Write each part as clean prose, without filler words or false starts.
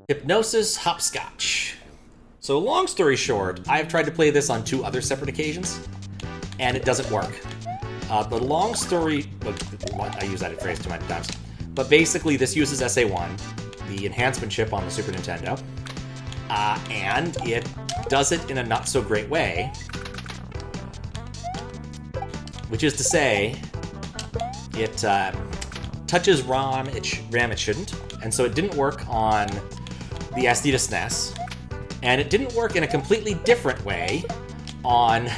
Hypnosis Hopscotch. So long story short, I've tried to play this on 2 other separate occasions, and it doesn't work. The long story... I use that phrase too many times. But basically, this uses SA1, the enhancement chip on the Super Nintendo, and it does it in a not-so-great way, which is to say, it touches RAM it shouldn't, and so it didn't work on the SD to SNES, and it didn't work in a completely different way on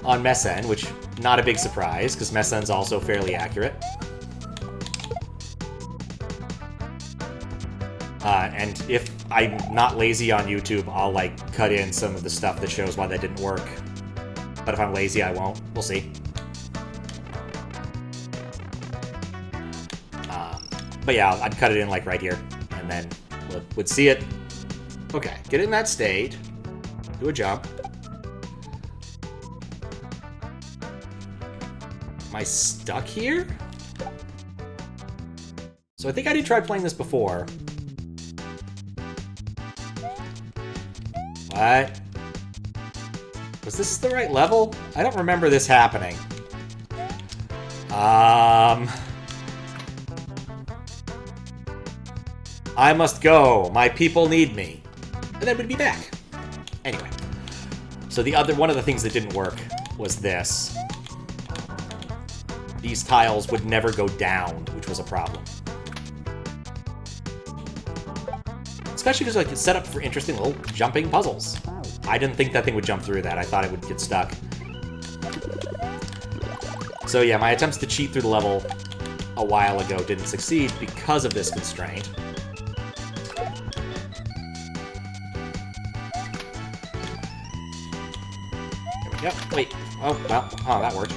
Messen, which not a big surprise, because Messen's also fairly accurate. And if I'm not lazy on YouTube, I'll, like, cut in some of the stuff that shows why that didn't work. But if I'm lazy, I won't. We'll see. But yeah, I'd cut it in, like, right here. And then would see it. Okay, get in that state. Do a jump. Am I stuck here? So I think I did try playing this before. What? Was this the right level? I don't remember this happening. I must go. My people need me. And then we'd be back. Anyway. So one of the things that didn't work was this. These tiles would never go down, which was a problem. Especially because, like, it's set up for interesting little jumping puzzles. I didn't think that thing would jump through that. I thought it would get stuck. So yeah, my attempts to cheat through the level a while ago didn't succeed because of this constraint. There we go. Wait. Oh, well. Oh, that worked.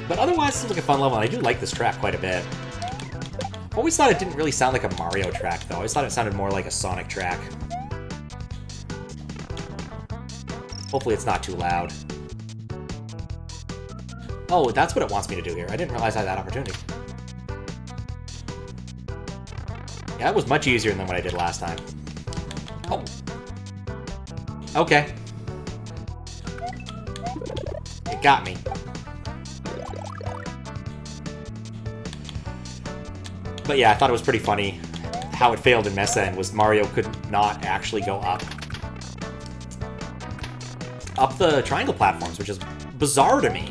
But otherwise, it seems like a fun level, and I do like this track quite a bit. I always thought it didn't really sound like a Mario track, though. I always thought it sounded more like a Sonic track. Hopefully it's not too loud. Oh, that's what it wants me to do here. I didn't realize I had that opportunity. Yeah, that was much easier than what I did last time. Oh. Okay. It got me. But yeah, I thought it was pretty funny how it failed in Messen was Mario could not actually go up the triangle platforms, which is bizarre to me,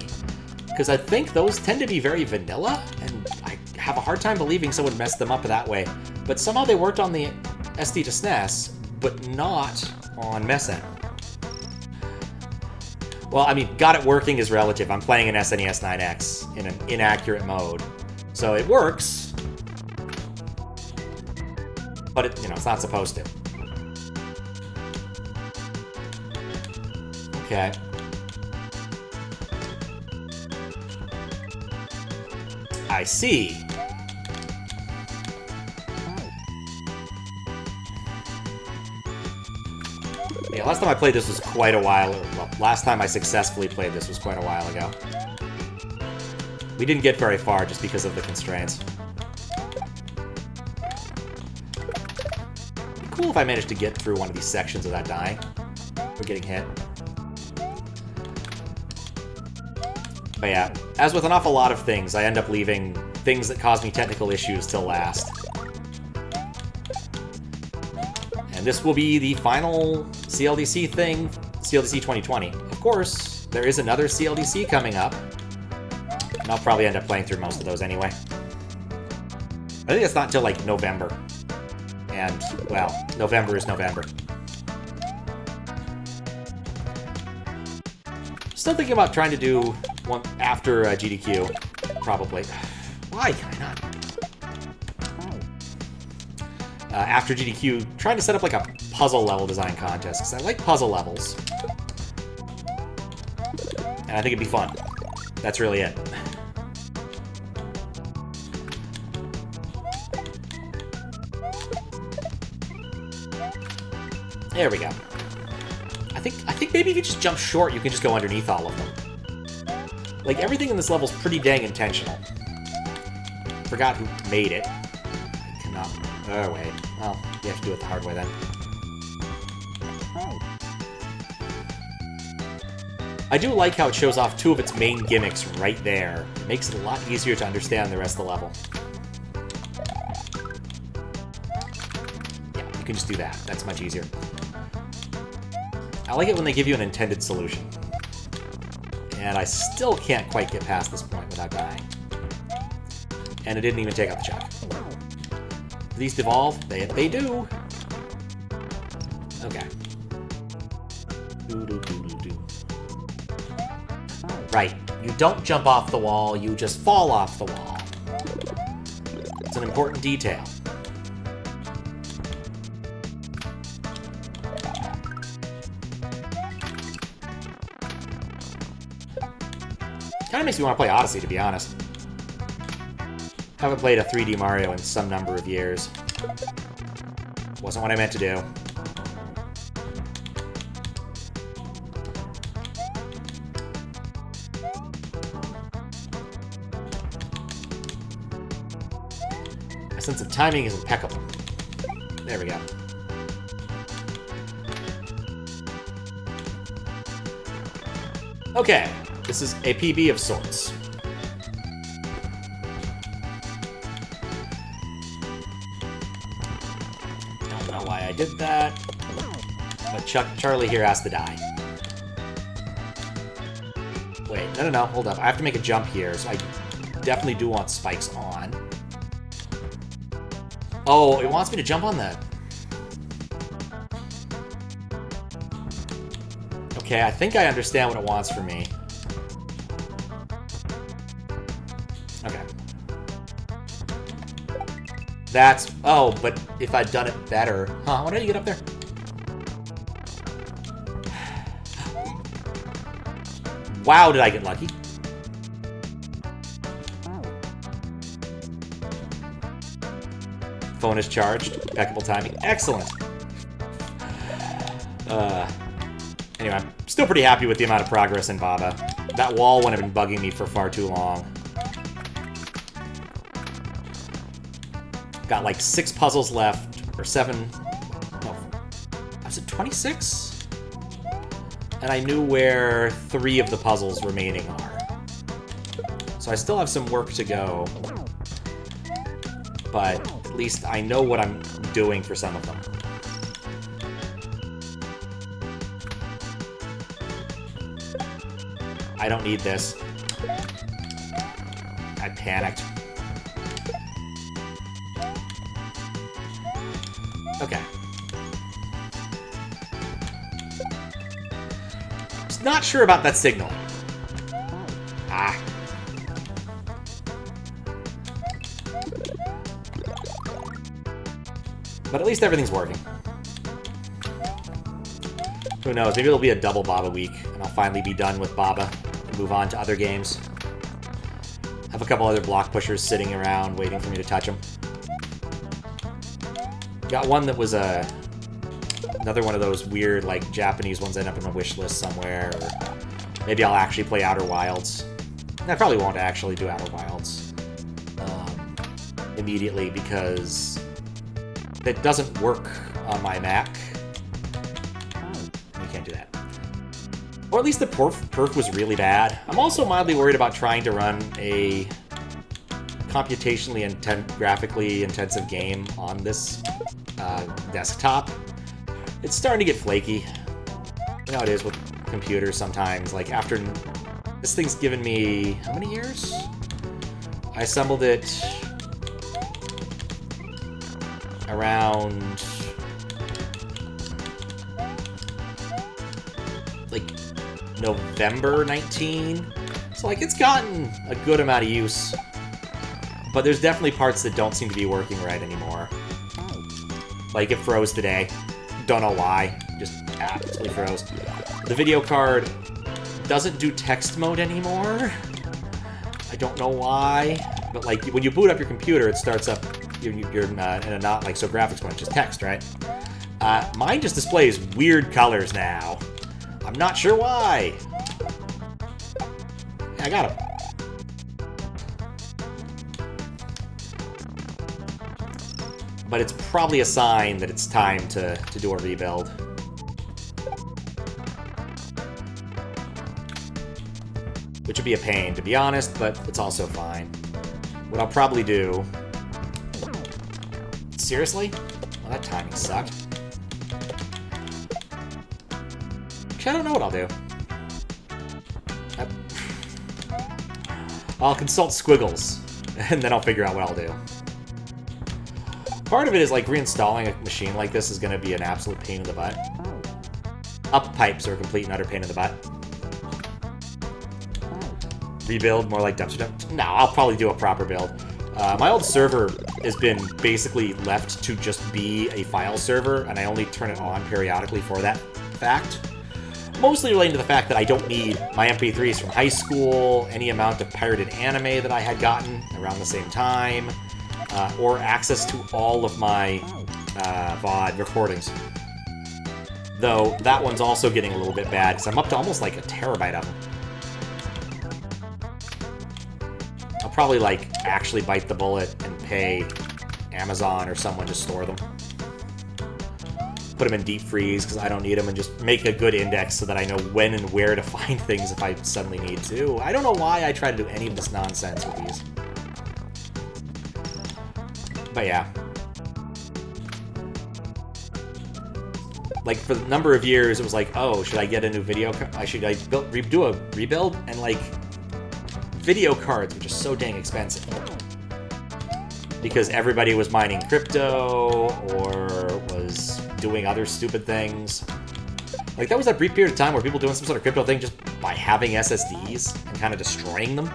because I think those tend to be very vanilla, and I have a hard time believing someone messed them up that way. But somehow they worked on the SD to SNES, but not on Messen. Well, I mean, got it working is relative. I'm playing an SNES 9X in an inaccurate mode, so it works. But it, it's not supposed to. Okay. I see. Yeah, last time I played this was quite a while. Well, last time I successfully played this was quite a while ago. We didn't get very far just because of the constraints. Cool if I managed to get through one of these sections without dying or getting hit. But yeah, as with an awful lot of things, I end up leaving things that cause me technical issues till last. And this will be the final CLDC thing, CLDC2020. Of course, there is another CLDC coming up, and I'll probably end up playing through most of those anyway. I think it's not until, like, November. And, well, November is November. Still thinking about trying to do one after GDQ, probably. Why can I not? After GDQ, trying to set up like a puzzle level design contest, because I like puzzle levels. And I think it'd be fun. That's really it. There we go. I think maybe if you just jump short, you can just go underneath all of them. Like, everything in this level is pretty dang intentional. forgot who made it. I cannot... Oh, wait. Well, you have to do it the hard way then. I do like how it shows off two of its main gimmicks right there. It makes it a lot easier to understand the rest of the level. Yeah, you can just do that. That's much easier. I like it when they give you an intended solution. And I still can't quite get past this point without dying. And it didn't even take out the chuck. Do these devolve? They do! Okay. Right. You don't jump off the wall, you just fall off the wall. It's an important detail. Kinda makes me want to play Odyssey, to be honest. Haven't played a 3D Mario in some number of years. Wasn't what I meant to do. My sense of timing is impeccable. There we go. Okay, this is a PB of sorts. Don't know why I did that, but Charlie here has to die. Wait, no, hold up. I have to make a jump here, so I definitely do want spikes on. Oh, it wants me to jump on that. Okay, I think I understand what it wants from me. Okay. That's... Oh, but if I'd done it better... Huh, why did you get up there? Wow, did I get lucky. Phone is charged. Impeccable timing. Excellent. Anyway, I'm still pretty happy with the amount of progress in Baba. That wall wouldn't have been bugging me for far too long. Got like 6 puzzles left, or 7... No, was it 26? And I knew where 3 of the puzzles remaining are. So I still have some work to go. But at least I know what I'm doing for some of them. I don't need this. I panicked. Okay. Just not sure about that signal. Ah. But at least everything's working. Who knows? Maybe it'll be a double Baba week, and I'll finally be done with Baba and move on to other games. Have a couple other block pushers sitting around waiting for me to touch them. Got one that was another one of those weird, like, Japanese ones that end up in my wish list somewhere. Or maybe I'll actually play Outer Wilds. I probably won't actually do Outer Wilds immediately because it doesn't work on my Mac. You can't do that. Or at least the perf was really bad. I'm also mildly worried about trying to run a computationally graphically intensive game on this desktop. It's starting to get flaky. You know how it is with computers sometimes. Like, after... This thing's given me... How many years? I assembled it around... like, November 19? So, like, it's gotten a good amount of use. But there's definitely parts that don't seem to be working right anymore. Like, it froze today. Don't know why. Just absolutely froze. The video card doesn't do text mode anymore. I don't know why. But, like, when you boot up your computer, it starts up... You're in a not, like, so graphics mode. It's just text, right? Mine just displays weird colors now. I'm not sure why. Yeah, I got him. But it's probably a sign that it's time to do a rebuild. Which would be a pain, to be honest, but it's also fine. What I'll probably do... Seriously? Well, that timing sucked. Actually, I don't know what I'll do. I'll consult Squiggles, and then I'll figure out what I'll do. Part of it is, like, reinstalling a machine like this is going to be an absolute pain in the butt. Up pipes are a complete and utter pain in the butt. Rebuild, more like dumpster dump. No, I'll probably do a proper build. My old server has been basically left to just be a file server, and I only turn it on periodically for that fact. Mostly relating to the fact that I don't need my MP3s from high school, any amount of pirated anime that I had gotten around the same time, or access to all of my VOD recordings. Though that one's also getting a little bit bad, because I'm up to almost like a terabyte of them. I'll probably, like, actually bite the bullet and pay Amazon or someone to store them. Put them in deep freeze because I don't need them, and just make a good index so that I know when and where to find things if I suddenly need to. I don't know why I try to do any of this nonsense with these. But yeah. Like, for the number of years, it was like, oh, should I get a new video card? Should I do a rebuild? And, like, video cards, which are so dang expensive. Because everybody was mining crypto, or was doing other stupid things. Like, that was that brief period of time where people doing some sort of crypto thing just by having SSDs and kind of destroying them,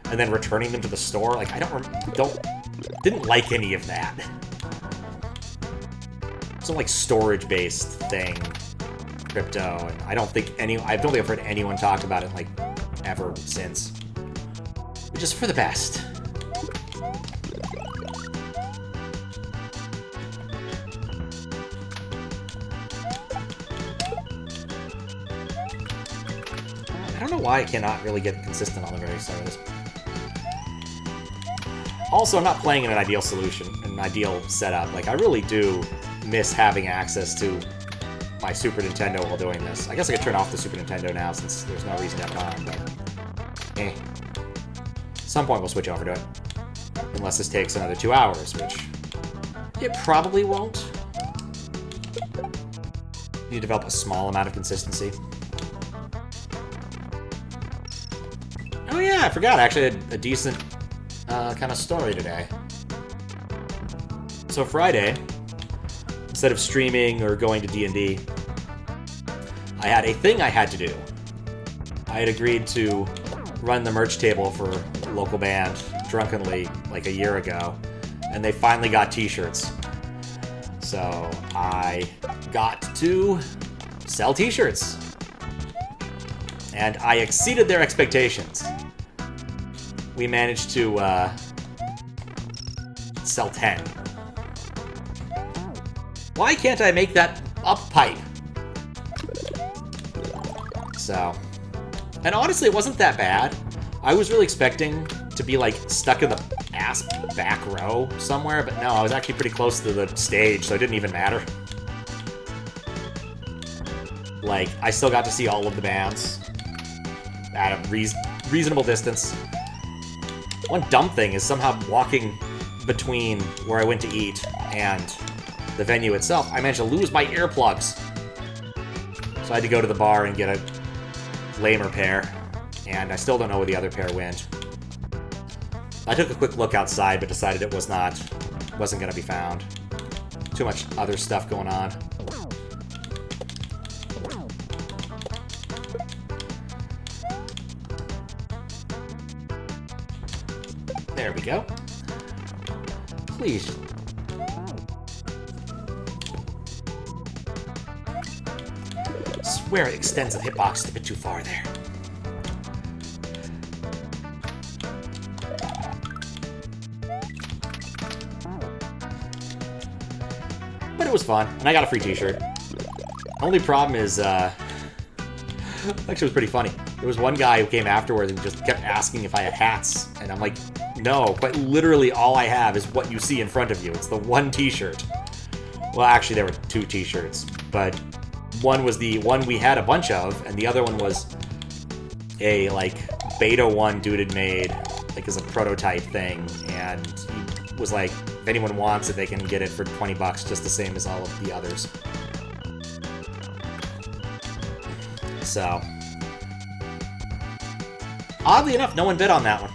and then returning them to the store. Like, I didn't like any of that. Some, like, storage-based thing, crypto, and I don't think I've heard anyone talk about it, like, ever since. Which is for the best. I don't know why I cannot really get consistent on the very start of this. Also, I'm not playing in an ideal solution, an ideal setup. Like, I really do miss having access to my Super Nintendo while doing this. I guess I could turn off the Super Nintendo now since there's no reason to have it on, but... At some point we'll switch over to it. Unless this takes another 2 hours, which... it probably won't. You develop a small amount of consistency. Oh yeah, I forgot. I actually had a decent kind of story today. So Friday, instead of streaming or going to D&D, I had a thing I had to do. I had agreed to run the merch table for a local band drunkenly like a year ago, and they finally got t-shirts. So I got to sell t-shirts. And I exceeded their expectations. We managed to sell 10. Why can't I make that up pipe? So, and honestly, it wasn't that bad. I was really expecting to be, like, stuck in the ass back row somewhere, but no, I was actually pretty close to the stage, so it didn't even matter. Like, I still got to see all of the bands at a reasonable distance. One dumb thing is somehow walking between where I went to eat and the venue itself, I managed to lose my earplugs. So I had to go to the bar and get a lamer pair, and I still don't know where the other pair went. I took a quick look outside, but decided it wasn't going to be found. Too much other stuff going on. There we go. Please. Swear it extends the hitbox a bit too far there. But it was fun, and I got a free t-shirt. Only problem is, actually it was pretty funny. There was one guy who came afterwards and just kept asking if I had hats, and I'm like, No, quite literally all I have is what you see in front of you. It's the one t-shirt. Well, actually, there were 2 t-shirts, but one was the one we had a bunch of, and the other one was a, like, beta one dude had made, like, as a prototype thing, and he was like, if anyone wants it, they can get it for 20 bucks, just the same as all of the others. So, oddly enough, no one bid on that one.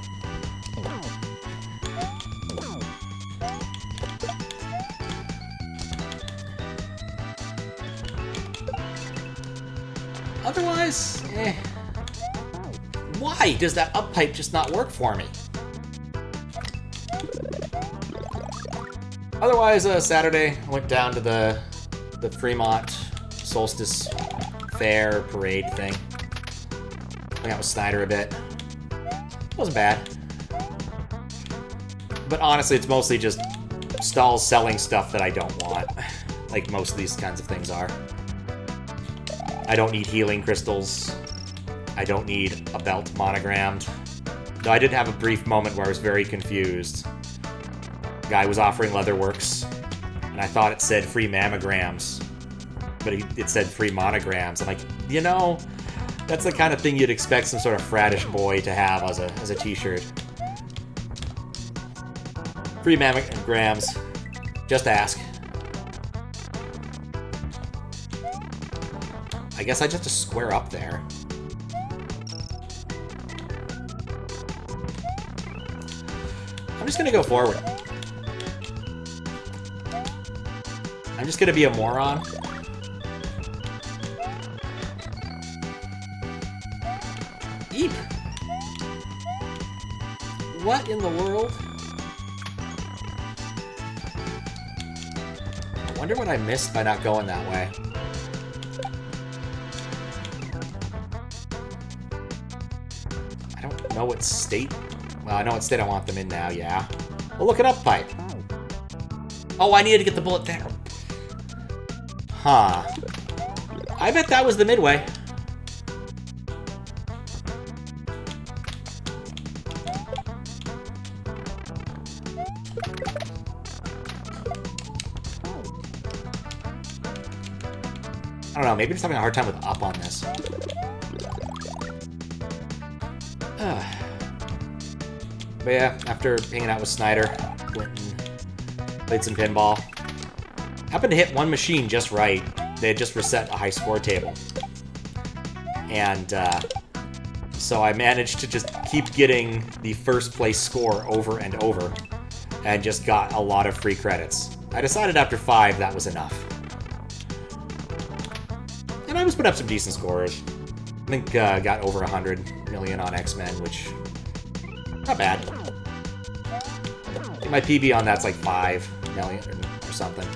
Otherwise, why does that up pipe just not work for me? Otherwise, Saturday, I went down to the Fremont Solstice Fair parade thing. Hung out with Snyder a bit. Wasn't bad. But honestly, it's mostly just stalls selling stuff that I don't want. Like most of these kinds of things are. I don't need healing crystals. I don't need a belt monogrammed. Though I did have a brief moment where I was very confused. Guy was offering Leatherworks, and I thought it said free mammograms, but it said free monograms. I'm like, you know, that's the kind of thing you'd expect some sort of frattish boy to have as a t-shirt. Free mammograms. Just ask. I guess I just have to square up there. I'm just gonna go forward. I'm just gonna be a moron. Eep! What in the world? I wonder what I missed by not going that way. I don't know what state... Well, I know what state I want them in now, yeah. Well, look it up, pipe. Oh, I needed to get the bullet there. Huh. I bet that was the midway. I don't know, maybe I'm just having a hard time with up on this. But yeah, after hanging out with Snyder, went and played some pinball. Happened to hit one machine just right. They had just reset a high score table. And so I managed to just keep getting the first place score over and over, and just got a lot of free credits. I decided after 5 that was enough. And I was putting up some decent scores. I think got over 100 million on X-Men, which... not bad. I think my PB on that's like 5 million or something.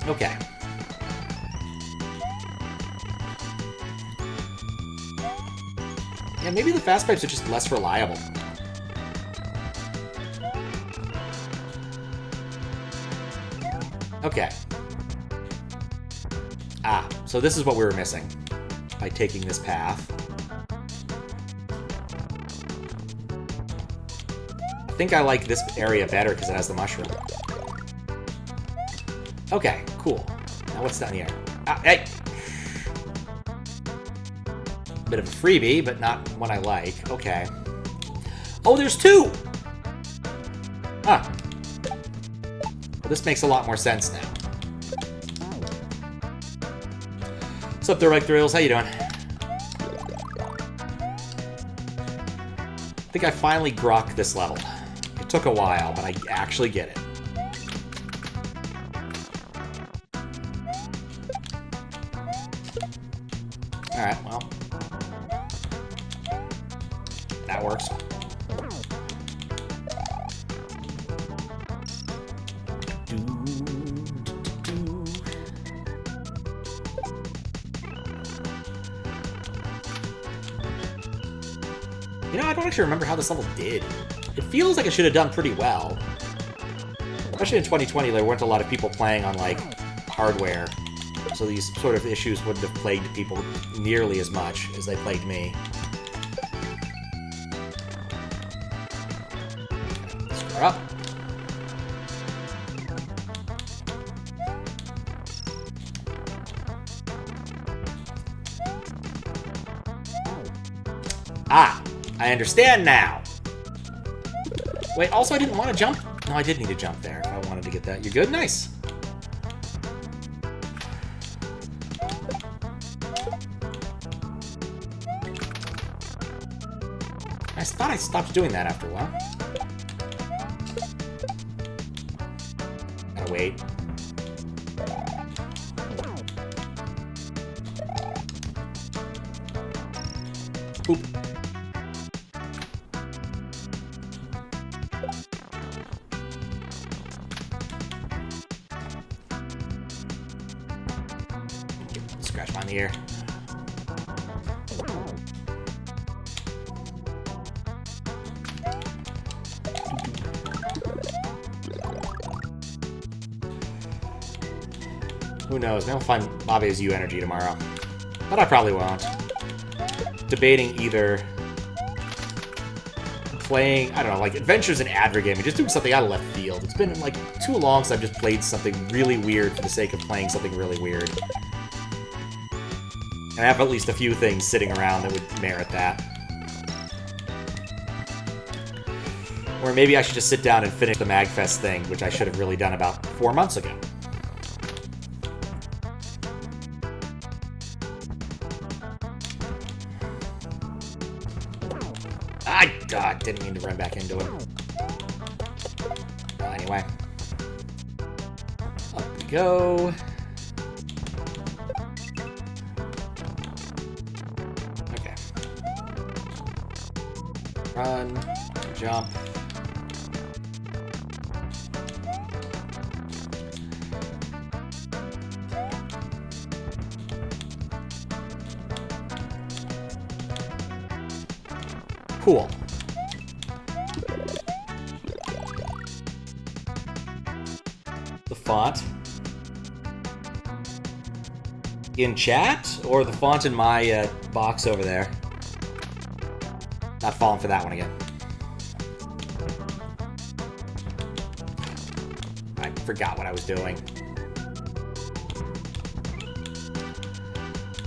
Okay. Yeah, maybe the fast pipes are just less reliable. Okay. Ah, so this is what we were missing by taking this path. I think I like this area better because it has the mushroom. Okay, cool. Now what's down here? Ah, hey! Bit of a freebie, but not one I like. Okay. Oh, there's 2! Huh. Well, this makes a lot more sense now. What's up there, Mike Thrills? How you doing? I think I finally grokked this level. It took a while, but I actually get it. Alright, well. That works. You know, I don't actually remember how this level did. It feels like it should have done pretty well. Especially in 2020, there weren't a lot of people playing on, like, hardware. So these sort of issues wouldn't have plagued people nearly as much as they plagued me. Screw up. Ah, I understand now. Wait, also I didn't want to jump. No, I did need to jump there if I wanted to get that. You're good? Nice. I thought I stopped doing that after a while. Gotta wait. Oop. Scratch my ear. Who knows? Maybe I'll find Babe's U energy tomorrow. But I probably won't. Debating either playing, I don't know, like Adventures in Advergaming, just doing something out of left field. It's been like too long since I've just played something really weird for the sake of playing something really weird. And I have at least a few things sitting around that would merit that. Or maybe I should just sit down and finish the MagFest thing, which I should have really done about 4 months ago. God, didn't mean to run back into it. Well, anyway. Up we go. Okay. Run. Jump. Cool. The font in chat or the font in my box over there? Not falling for that one again. I forgot what I was doing.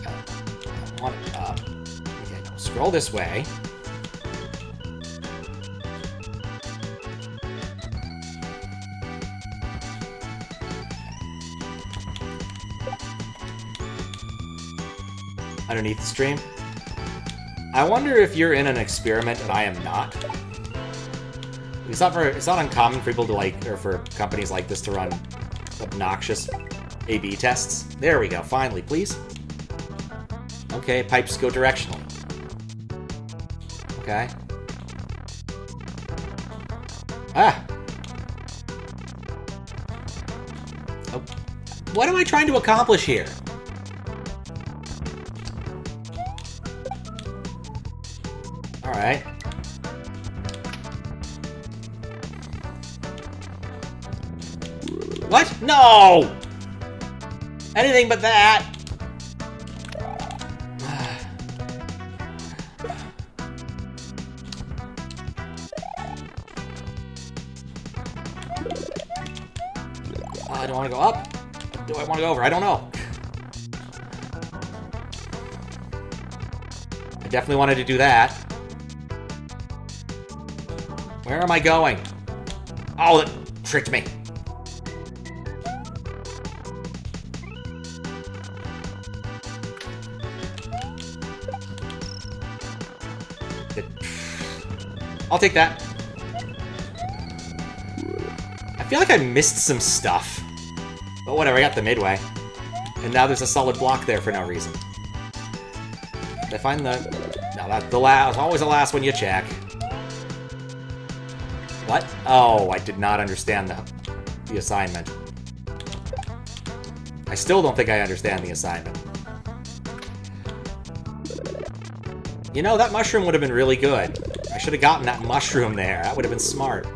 I want it up. Okay, scroll this way. Underneath the stream. I wonder if you're in an experiment and I am not. It's not uncommon for people to or for companies like this to run obnoxious A/B tests. There we go. Finally, please. Okay, pipes go directionally. Okay. Ah. Oh. What am I trying to accomplish here? Alright. What? No! Anything but that! I don't want to go up. Do I want to go over? I don't know. I definitely wanted to do that. Where am I going? Oh, that tricked me. I'll take that. I feel like I missed some stuff. But whatever, I got the midway. And now there's a solid block there for no reason. Did I find the... No, that's the last... Always the last one you check. What? Oh, I did not understand the assignment. I still don't think I understand the assignment. You know, that mushroom would have been really good. I should have gotten that mushroom there. That would have been smart.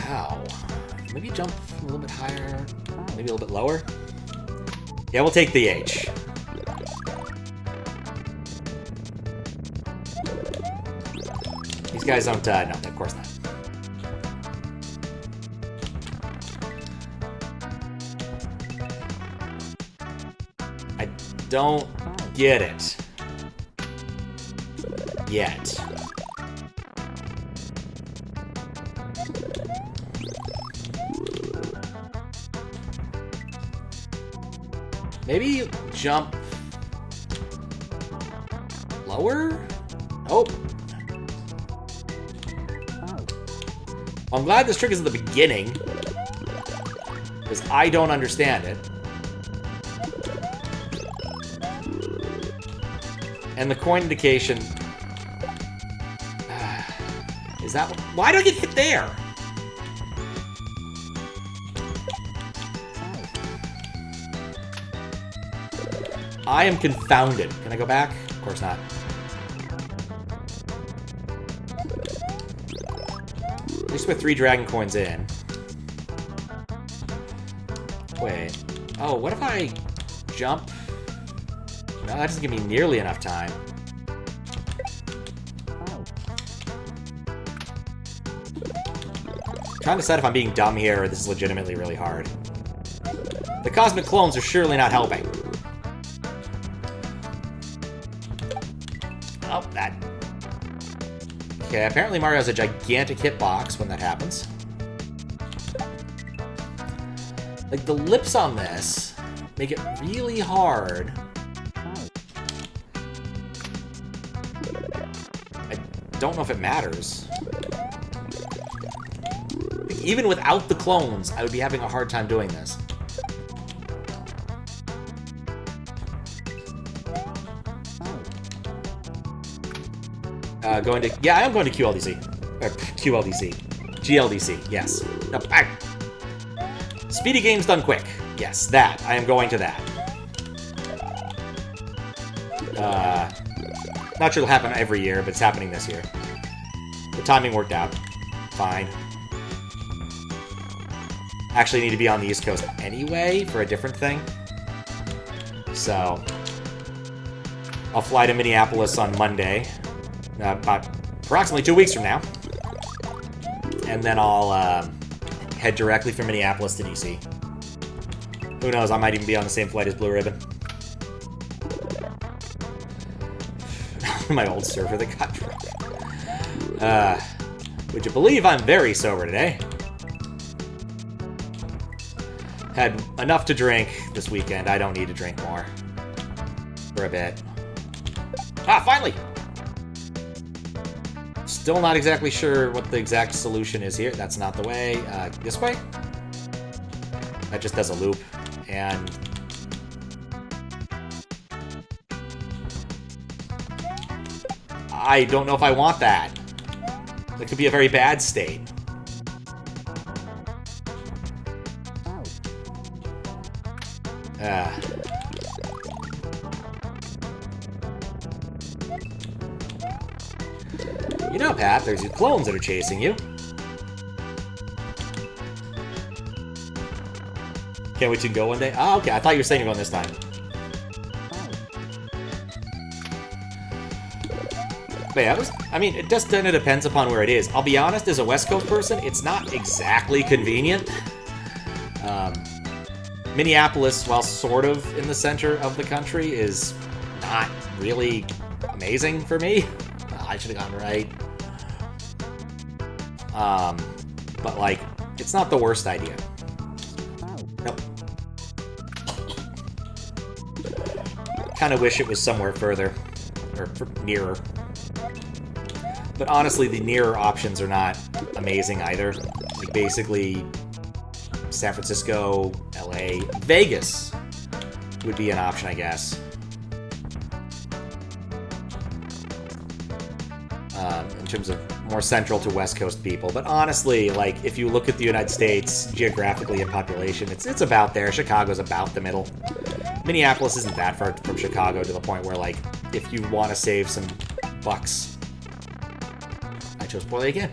Ow. Maybe jump a little bit higher, maybe a little bit lower. Yeah, we'll take the H. These guys don't, no, of course not. I don't get it. Yet. Maybe jump lower? Oh. Well, I'm glad this trick is at the beginning, because I don't understand it. And the coin indication... is that... Why do I get hit there? I am confounded. Can I go back? Of course not. At least with 3 dragon coins in. Wait. Oh, what if I jump? No, that doesn't give me nearly enough time. I'm trying to decide if I'm being dumb here or this is legitimately really hard. The cosmic clones are surely not helping. Oh, that. Okay, apparently Mario has a gigantic hitbox when that happens. Like, the lips on this make it really hard. I don't know if it matters. Like, even without the clones, I would be having a hard time doing this. Going to... Yeah, I am going to QLDC. QLDC. GLDC, yes. No, Speedy games done quick. Yes, that. I am going to that. Not sure it'll happen every year, but it's happening this year. The timing worked out. Fine. Actually need to be on the East Coast anyway for a different thing. So... I'll fly to Minneapolis on Monday. About approximately 2 weeks from now. And then I'll head directly from Minneapolis to DC. Who knows, I might even be on the same flight as Blue Ribbon. My old server that got drunk. Would you believe I'm very sober today? Had enough to drink this weekend. I don't need to drink more. For a bit. Ah, finally! Still not exactly sure what the exact solution is here. That's not the way. This way? That just does a loop. And... I don't know if I want that. That could be a very bad state. You know, Pat, there's these clones that are chasing you. Can't wait to go one day. Oh, okay. I thought you were saying you're going this time. But yeah, I mean, it just kind of depends upon where it is. I'll be honest, as a West Coast person, it's not exactly convenient. Minneapolis, while sort of in the center of the country, is not really amazing for me. I should have gotten right. But, like, it's not the worst idea. Nope. Kind of wish it was somewhere further. Or nearer. But honestly, the nearer options are not amazing either. Like, basically, San Francisco, LA, Vegas would be an option, I guess. In terms of more central to West Coast people. But honestly, like, if you look at the United States geographically and population, it's about there. Chicago's about the middle. Minneapolis isn't that far from Chicago to the point where, like, if you want to save some bucks... I chose poorly again.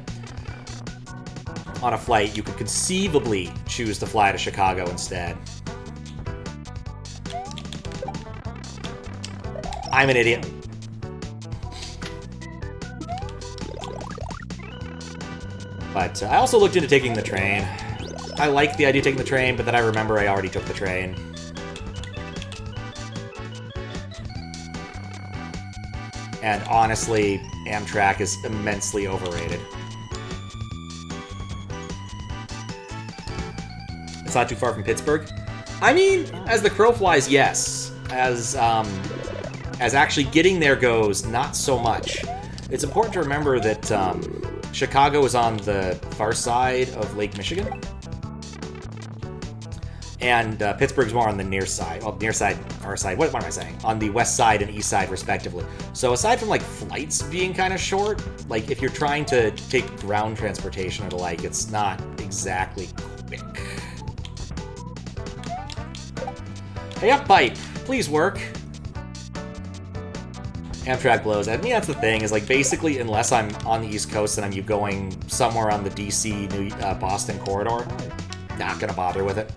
on a flight, you could conceivably choose to fly to Chicago instead. I'm an idiot. But I also looked into taking the train. I like the idea of taking the train, but then I remember I already took the train. And honestly, Amtrak is immensely overrated. It's not too far from Pittsburgh. I mean, as the crow flies, yes. As actually getting there goes, not so much. It's important to remember that Chicago is on the far side of Lake Michigan. And Pittsburgh's more on the near side. Well, near side, far side. What am I saying? On the west side and east side, respectively. So aside from, like, flights being kind of short, like, if you're trying to take ground transportation or the like, it's not exactly quick. Hey up, pipe! Please work. Amtrak blows. I mean, that's the thing, is, like, basically, unless I'm on the East Coast and I'm going somewhere on the DC, Boston corridor, not gonna bother with it.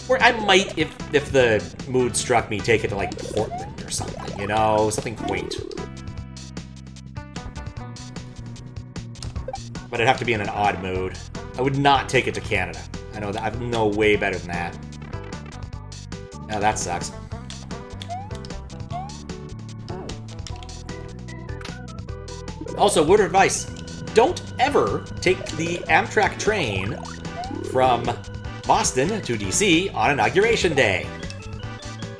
Or I might, if the mood struck me, take it to, like, Portland or something, you know? Something quaint. But it'd have to be in an odd mood. I would not take it to Canada. I know that I know way better than that. Oh, that sucks. Also, word of advice. Don't ever take the Amtrak train from Boston to DC on Inauguration Day.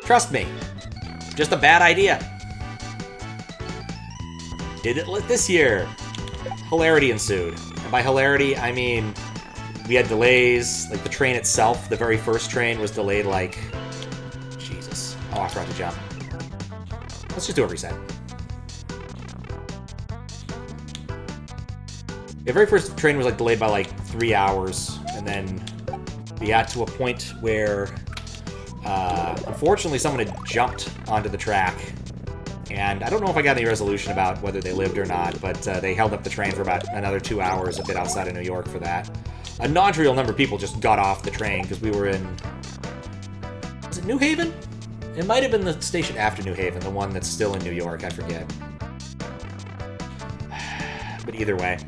Trust me. Just a bad idea. Did it this year? Hilarity ensued. And by hilarity, I mean we had delays. Like, the train itself, the very first train, was delayed like... Jesus. Oh, I forgot to jump. Let's just do a reset. The very first train was, like, delayed by, like, 3 hours, and then we got to a point where, unfortunately, someone had jumped onto the track, and I don't know if I got any resolution about whether they lived or not, but they held up the train for about another 2 hours a bit outside of New York for that. A non-trivial number of people just got off the train, because we were in... Was it New Haven? It might have been the station after New Haven, the one that's still in New York, I forget. But either way.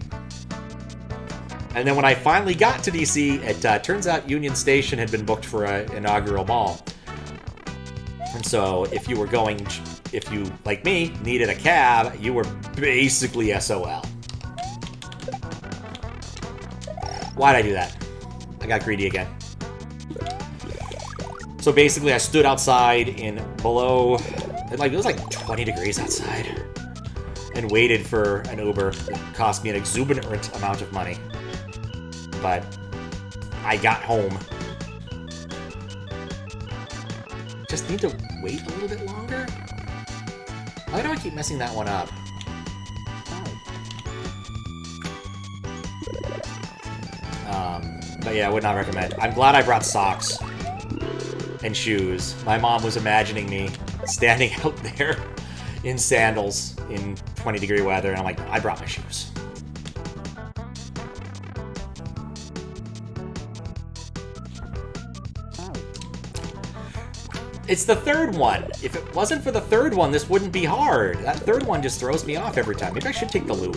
And then when I finally got to DC, it turns out Union Station had been booked for an inaugural ball. And so if you were going, if you, like me, needed a cab, you were basically SOL. Why'd I do that? I got greedy again. So basically I stood outside in below, like, it was like 20 degrees outside, and waited for an Uber. It cost me an exuberant amount of money. But I got home. Just need to wait a little bit longer? Why do I keep messing that one up? But yeah, I would not recommend. I'm glad I brought socks and shoes. My mom was imagining me standing out there in sandals in 20-degree weather, and I'm like, I brought my shoes. It's the third one. If it wasn't for the third one, this wouldn't be hard. That third one just throws me off every time. Maybe I should take the loop.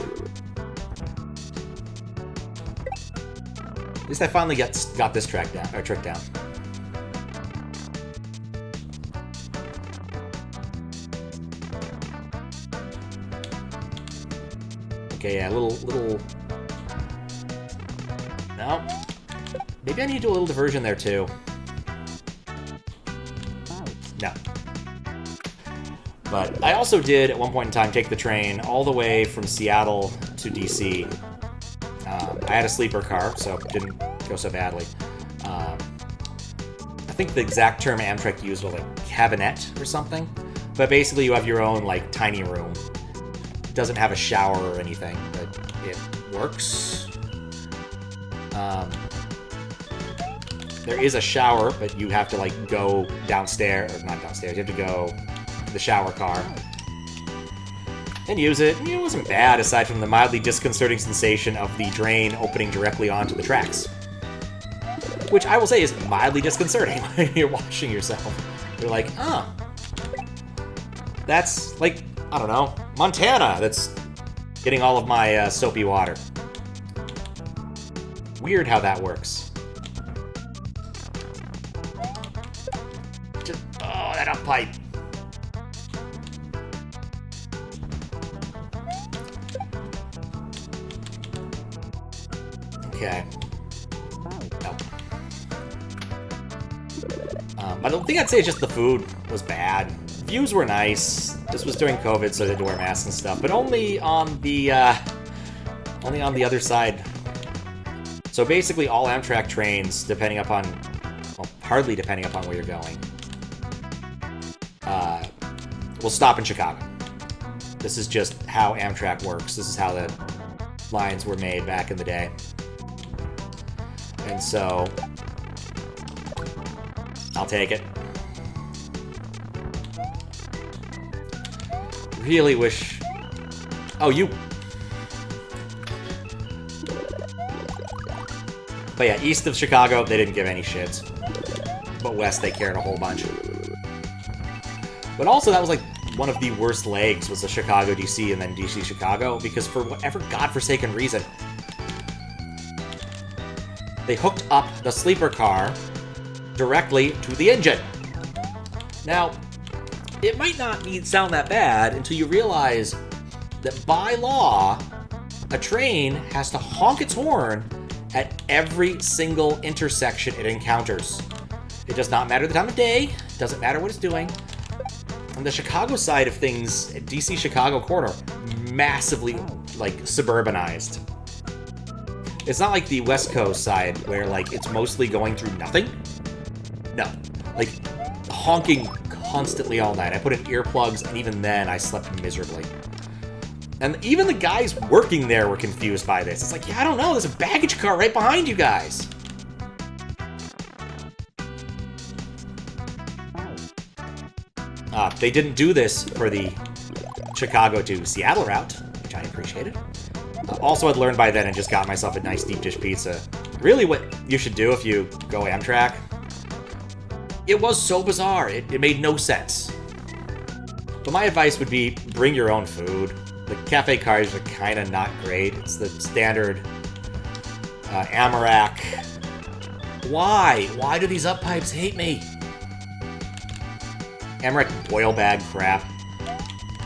At least I finally got this trick down. Okay, yeah, little... No. Maybe I need to do a little diversion there, too. No. But I also did, at one point in time, take the train all the way from Seattle to DC. I had a sleeper car, so it didn't go so badly. I think the exact term Amtrak used was, like, cabinet or something. But basically, you have your own, like, tiny room. It doesn't have a shower or anything, but it works. There is a shower, but you have to, like, go downstairs, or not downstairs, you have to go to the shower car. and use it. It wasn't bad, aside from the mildly disconcerting sensation of the drain opening directly onto the tracks. Which I will say is mildly disconcerting when you're washing yourself. You're like, oh. That's like, I don't know, Montana that's getting all of my soapy water. Weird how that works. Just, oh, that up pipe. Okay. Nope. I don't think I'd say it's just the food was bad. Views were nice. This was during COVID, so they had to wear masks and stuff, but only on the other side. So basically, all Amtrak trains, depending upon, well, hardly depending upon where you're going, will stop in Chicago. This is just how Amtrak works. This is how the lines were made back in the day. And so, I'll take it. Really wish... Oh, you... But yeah, east of Chicago, they didn't give any shits. But west, they cared a whole bunch. But also, that was like one of the worst legs, was the Chicago DC and then DC Chicago, because for whatever godforsaken reason, they hooked up the sleeper car directly to the engine. Now, it might not sound that bad until you realize that by law, a train has to honk its horn at every single intersection it encounters. It does not matter the time of day, it doesn't matter what it's doing. On the Chicago side of things, DC Chicago corridor, massively, like, suburbanized. It's not like the West Coast side, where, like, it's mostly going through nothing. No. Like, honking constantly all night. I put in earplugs, and even then, I slept miserably. And even the guys working there were confused by this. It's like, yeah, I don't know, there's a baggage car right behind you guys. They didn't do this for the Chicago to Seattle route, which I appreciated. Also, I'd learned by then and just got myself a nice deep dish pizza. Really what you should do if you go Amtrak. It was so bizarre, it made no sense. But my advice would be, bring your own food. The cafe cars are kind of not great. It's the standard Amarak. Why? Why do these up pipes hate me? Amarak boil bag crap.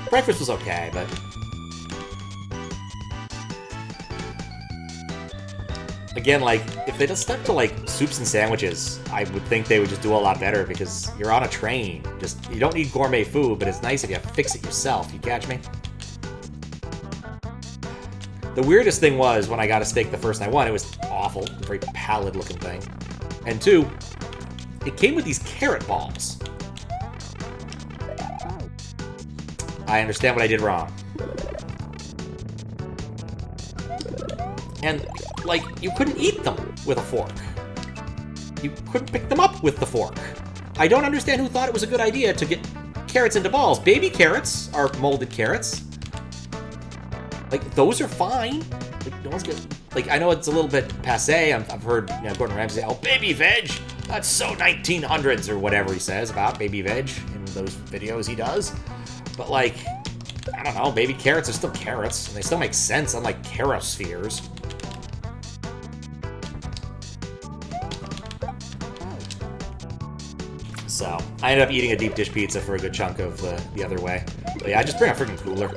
Breakfast was okay, but... Again, like, if they just stuck to, like, soups and sandwiches, I would think they would just do a lot better, because you're on a train. Just, you don't need gourmet food, but it's nice if you fix it yourself. You catch me? The weirdest thing was, when I got a steak the first night, one, it was awful. A very pallid-looking thing. And two, it came with these carrot balls. I understand what I did wrong. And, like, you couldn't eat them with a fork. You couldn't pick them up with the fork. I don't understand who thought it was a good idea to get carrots into balls. Baby carrots are molded carrots. Like, those are fine. Like, no one's gonna... Like, I know it's a little bit passé. I've heard, you know, Gordon Ramsay say, oh, baby veg! That's so 1900s, or whatever he says about baby veg in those videos he does. But, like, I don't know, baby carrots are still carrots, and they still make sense, unlike carospheres. So, I ended up eating a deep dish pizza for a good chunk of the other way. But yeah, just bring a freaking cooler.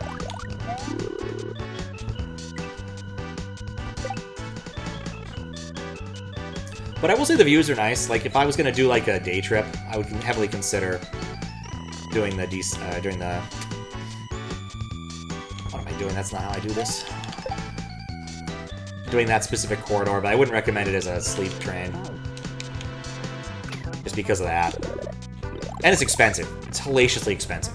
But I will say the views are nice. Like, if I was going to do, like, a day trip, I would heavily consider doing the... What am I doing? That's not how I do this. Doing that specific corridor, but I wouldn't recommend it as a sleep train. Just because of that. And it's expensive. It's hellaciously expensive.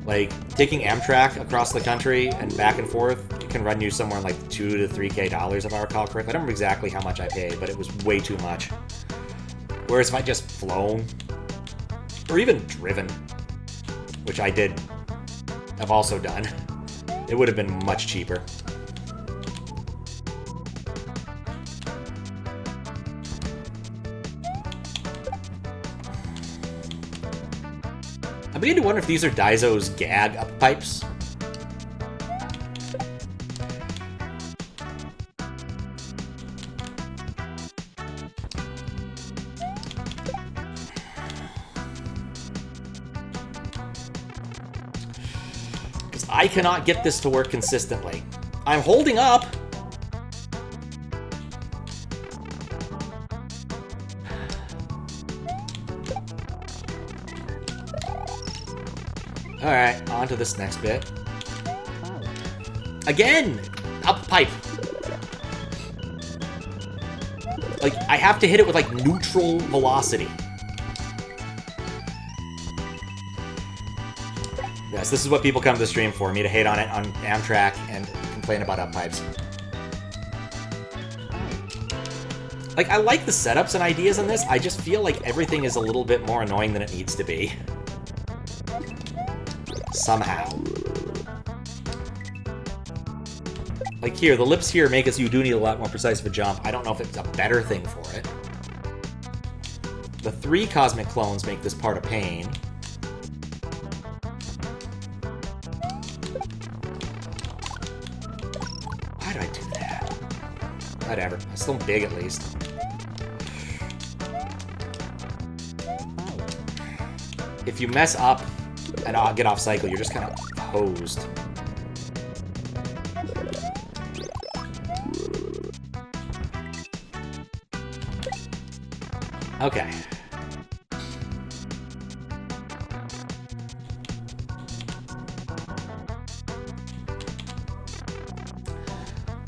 Like, taking Amtrak across the country and back and forth, it can run you somewhere in like $2 to $3K, if I recall correctly. I don't remember exactly how much I paid, but it was way too much. Whereas if I just flown, or even driven, which I did, I've also done, It would have been much cheaper. I'm beginning to wonder if these are Daizo's gag up pipes. Because I cannot get this to work consistently. I'm holding up. Alright, on to this next bit. Again! Up pipe! Like, I have to hit it with, like, neutral velocity. Yes, this is what people come to the stream for, me to hate on it on Amtrak and complain about up pipes. Like, I like the setups and ideas on this, I just feel like everything is a little bit more annoying than it needs to be. Somehow. Like here, the lips here make us you do need a lot more precise of a jump. I don't know if it's a better thing for it. The 3 cosmic clones make this part a pain. Why did I do that? Whatever. I'm still big at least. If you mess up and I'll get off cycle, you're just kind of hosed. Okay.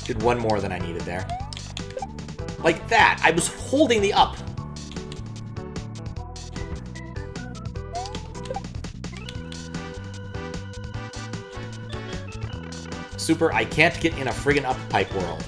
Did one more than I needed there. Like that! I was holding the up! Super, I can't get in a friggin' up pipe world.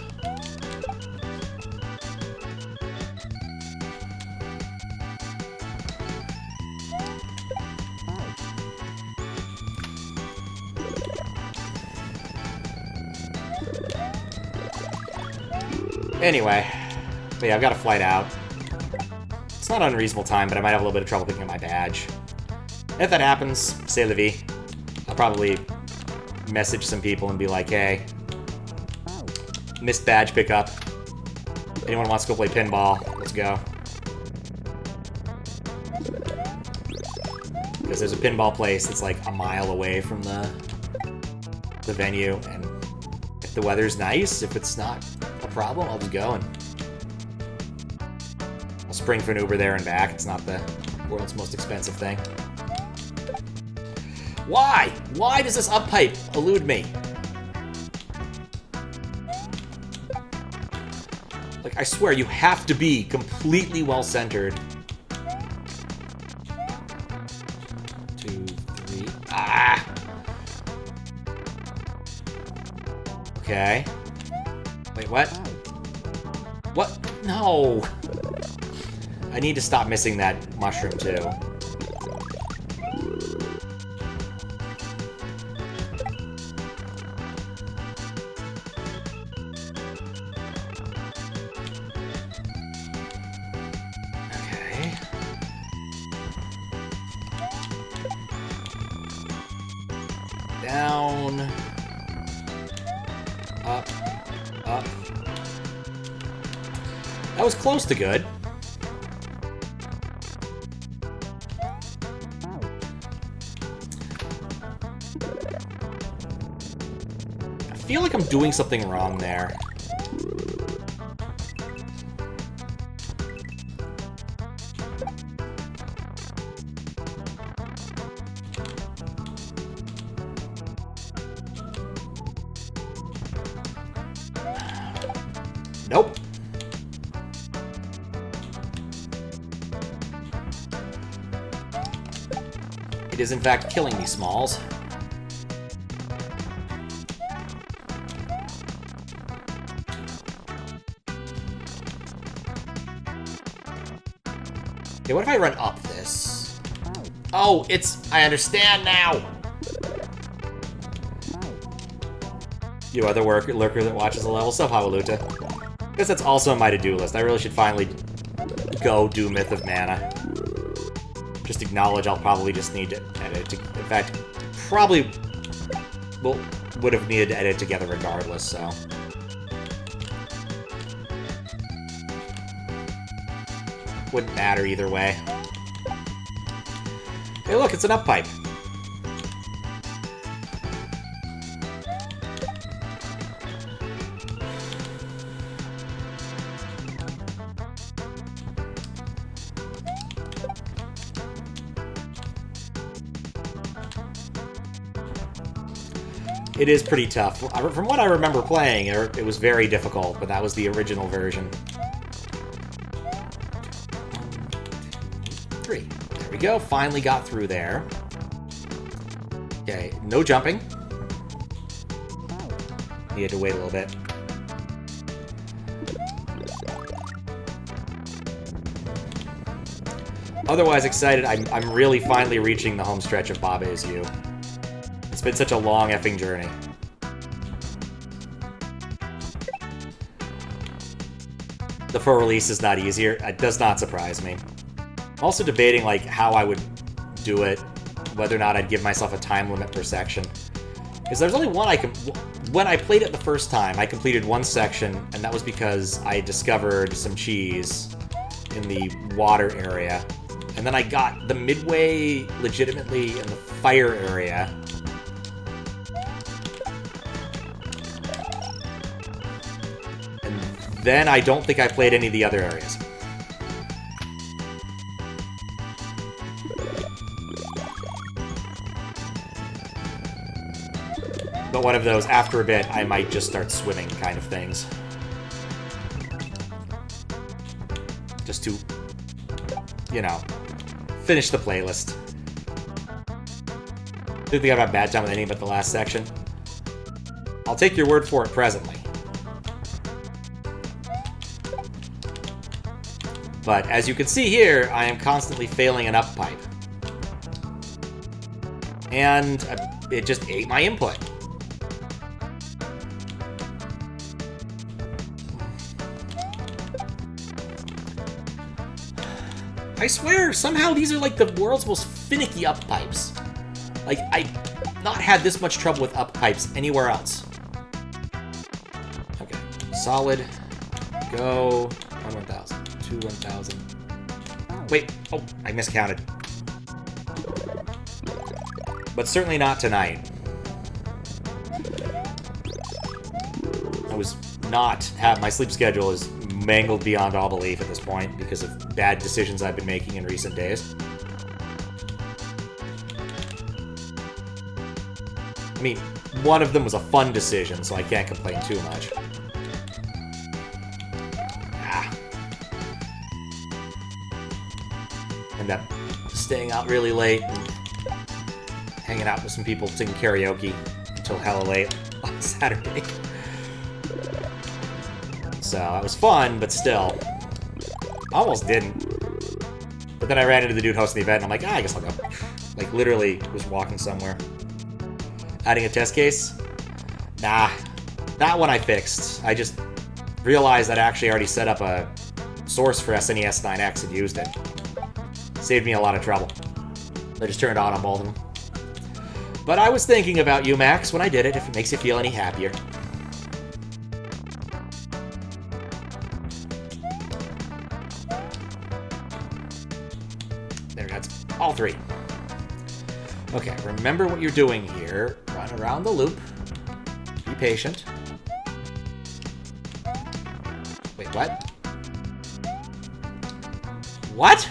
Anyway, but yeah, I've got a flight out. It's not an unreasonable time, but I might have a little bit of trouble picking up my badge. If that happens, c'est la vie. I'll probably message some people and be like, hey, missed badge pickup. Anyone wants to go play pinball? Let's go. Because there's a pinball place that's like a mile away from the venue, and if the weather's nice, if it's not a problem, I'll just go and I'll spring for an Uber there and back. It's not the world's most expensive thing. Why? Why does this up pipe elude me? Like, I swear, you have to be completely well-centered. 2, 3... Ah! Okay. Wait, what? What? No! I need to stop missing that mushroom, too. Down. Up. Up. That was close to good. I feel like I'm doing something wrong there. Nope. It is in fact killing me, Smalls. Okay, what if I run up this? Oh, it's... I understand now! You other lurker that watches the level. Sup, Hawaluta. I guess that's also on my to-do list. I really should finally go do Myth of Mana. Just acknowledge I'll probably just need to edit. In fact, probably would have needed to edit together regardless, so... Wouldn't matter either way. Hey look, it's an up pipe. It is pretty tough. From what I remember playing, it was very difficult, but that was the original version. 3. There we go. Finally got through there. Okay, no jumping. Needed to wait a little bit. Otherwise excited, I'm really finally reaching the home stretch of Baba Is You. It's been such a long effing journey. The full release is not easier. It does not surprise me. I'm also debating like how I would do it, whether or not I'd give myself a time limit per section. Because there's only one I can... When I played it the first time, I completed one section, and that was because I discovered some cheese in the water area. And then I got the midway legitimately in the fire area. And then I don't think I played any of the other areas. But one of those, after a bit, I might just start swimming kind of things. Just to, you know, finish the playlist. Didn't think I've had a bad time with any but the last section. I'll take your word for it presently. But as you can see here, I am constantly failing an up pipe. And it just ate my input. I swear, somehow these are like the world's most finicky up pipes. Like, I've not had this much trouble with up pipes anywhere else. Okay, solid, go, 1,000, 2, 1,000. Wait, oh, I miscounted. But certainly not tonight. I was not, my sleep schedule is mangled beyond all belief at this point because of bad decisions I've been making in recent days. I mean, one of them was a fun decision, so I can't complain too much. End up staying out really late and hanging out with some people singing karaoke until hella late on Saturday. So, that was fun, but still. Almost didn't. But then I ran into the dude hosting the event, and I'm like, I guess I'll go. Like, literally was walking somewhere. Adding a test case? Nah. That one I fixed. I just realized I'd actually already set up a source for SNES 9X and used it. Saved me a lot of trouble. I just turned it on both of them. But I was thinking about you, Max, when I did it, if it makes you feel any happier. That's all 3. Okay, remember what you're doing here. Run around the loop. Be patient. Wait, what? What?